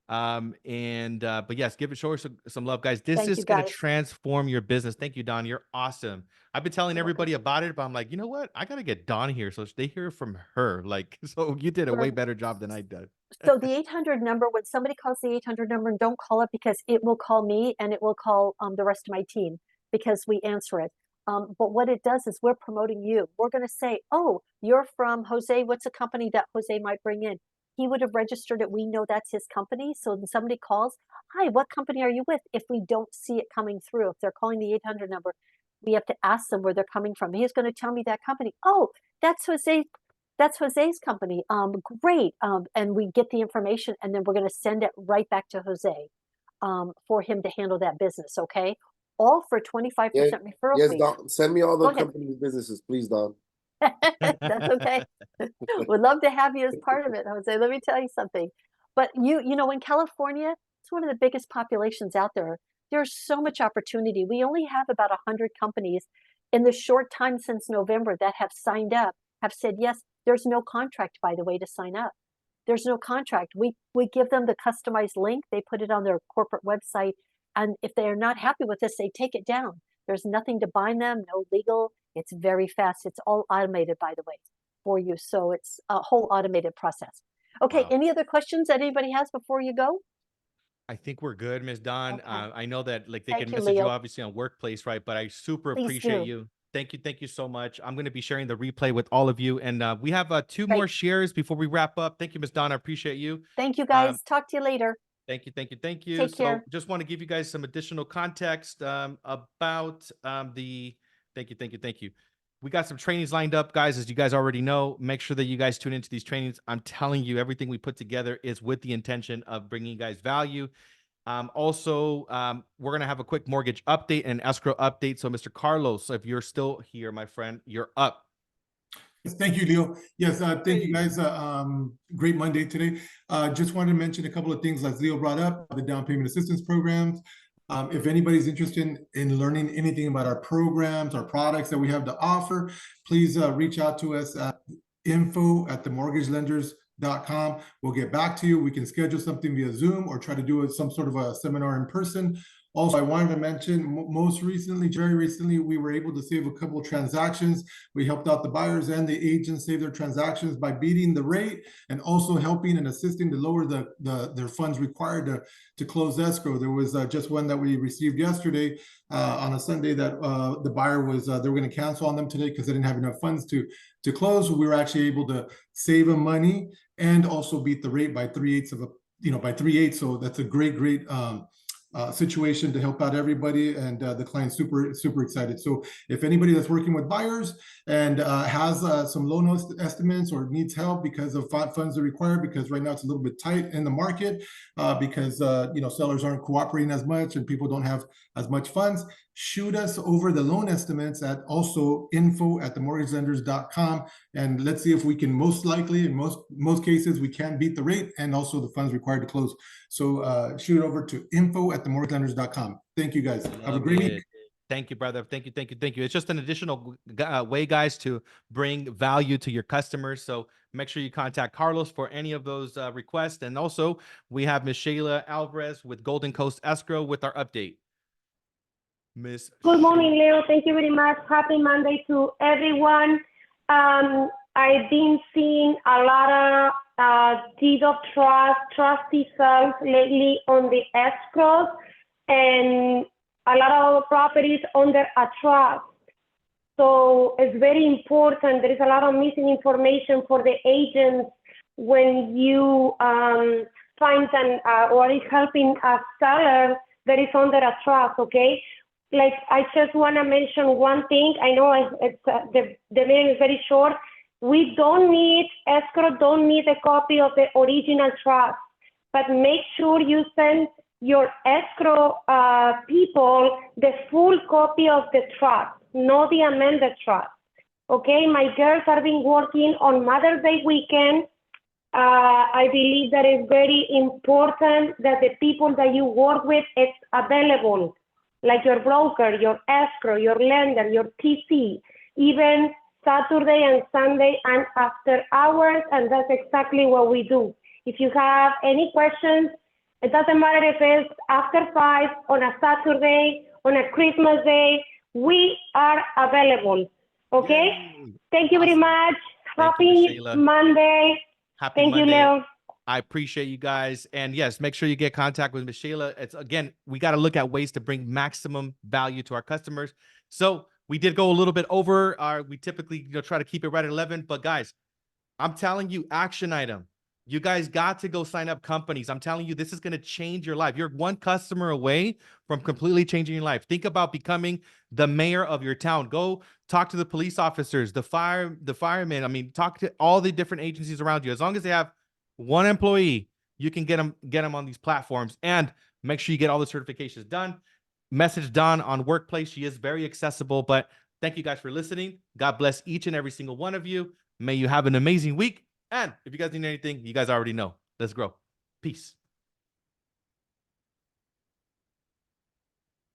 But yes, show her some love, guys. This is going to transform your business. Thank you, Don. You're awesome. I've been telling everybody about it, but I'm like, you know what? I got to get Don here so they hear from her. So you did a way better job than I did. So the 800 number, when somebody calls the 800 number, don't call it because it will call me and it will call the rest of my team because we answer it. But what it does is we're promoting you. We're going to say, oh, you're from Jose. What's a company that Jose might bring in? He would have registered it. We know that's his company. So when somebody calls, hi, what company are you with? If we don't see it coming through, if they're calling the 800 number, we have to ask them where they're coming from. He's going to tell me that company. Oh, that's Jose. That's Jose's company. Great. And we get the information and then we're going to send it right back to Jose for him to handle that business. Okay. All for 25% referral Yes, fee. Don. Send me all the company's businesses, please, Don. That's okay. Would love to have you as part of it, Jose. Let me tell you something. But you know, in California, it's one of the biggest populations out there. There's so much opportunity. We only have about 100 companies in the short time since November that have signed up, have said yes. There's no contract, by the way, to sign up. There's no contract. We give them the customized link. They put it on their corporate website. And if they are not happy with this, they take it down. There's nothing to bind them, no legal. It's very fast. It's all automated, by the way, for you. So it's a whole automated process. Okay, any other questions that anybody has before you go? I think we're good, Ms. Don. Okay. I know that they Thank can you, message you Leo. obviously on Workplace, right? But I super Please appreciate do. you. Thank you so much. I'm going to be sharing the replay with all of you. And we have 2 more shares before we wrap up. Thank you, Ms. Don. I appreciate you. Thank you, guys. Talk to you later. Thank you. Take So care. just want to give you guys some additional context about the, thank you. We got some trainings lined up, guys, as you guys already know. Make sure that you guys tune into these trainings. I'm telling you, everything we put together is with the intention of bringing you guys value. Also, we're going to have a quick mortgage update and escrow update. So Mr. Carlos, if you're still here, my friend, you're up. Yes, thank you, Leo. Yes, thank you guys. Great Monday today. Just wanted to mention a couple of things as Leo brought up, the down payment assistance programs. If anybody's interested in learning anything about our programs, our products that we have to offer, please reach out to us at info@themortgagelenders.com. We'll get back to you. We can schedule something via Zoom or try to do some sort of a seminar in person. Also, I wanted to mention most recently, very recently, we were able to save a couple of transactions. We helped out the buyers and the agents save their transactions by beating the rate and also helping and assisting to lower their funds required to close escrow. There was just one that we received yesterday on a Sunday that the buyer was they were going to cancel on them today because they didn't have enough funds to close. We were actually able to save them money and also beat the rate by 3/8 of by 3/8. So that's a great situation to help out everybody, and the client's super excited. So if anybody that's working with buyers and has some loan estimates or needs help because of funds are required, because right now it's a little bit tight in the market because sellers aren't cooperating as much and people don't have as much funds, shoot us over the loan estimates at also info@themortgagelenders.com, and let's see if we can, most likely in most cases we can beat the rate and also the funds required to close. So shoot it over to info@themortgagelenders.com. Thank you guys. Have a great week. Thank you, brother. Thank you. It's just an additional way, guys, to bring value to your customers. So make sure you contact Carlos for any of those requests. And also, we have Ms. Shayla Alvarez with Golden Coast Escrow with our update. Miss. Good morning, Leo. Thank you very much. Happy Monday to everyone. I've been seeing a lot of deed of trust, trustee sales lately on the escrows, and a lot of properties under a trust. So it's very important. There is a lot of missing information for the agents when you find or is helping a seller that is under a trust, okay? Like, I just want to mention one thing. I know the meeting is very short. We don't need, escrow don't need a copy of the original trust, but make sure you send your escrow people the full copy of the trust, not the amended trust. Okay, my girls have been working on Mother's Day weekend. I believe that it's very important that the people that you work with is available, like your broker, your escrow, your lender, your TC, even Saturday and Sunday and after hours, and that's exactly what we do. If you have any questions, it doesn't matter if it's after 5, on a Saturday, on a Christmas Day, we are available, okay? Yay. Thank you very much. Happy Monday. Happy Thank Monday. you, Leo. I appreciate you guys. And yes, make sure you get contact with Ms. Shayla. It's, again, we got to look at ways to bring maximum value to our customers. So we did go a little bit over. We typically try to keep it right at 11. But guys, I'm telling you, action item. You guys got to go sign up companies. I'm telling you, this is going to change your life. You're one customer away from completely changing your life. Think about becoming the mayor of your town. Go talk to the police officers, the firemen. I mean, talk to all the different agencies around you. As long as they have one employee, you can get them on these platforms, and make sure you get all the certifications done. Message Dawn on Workplace. She is very accessible. But thank you guys for listening. God bless each and every single one of you. May you have an amazing week. And if you guys need anything, you guys already know. Let's grow. Peace.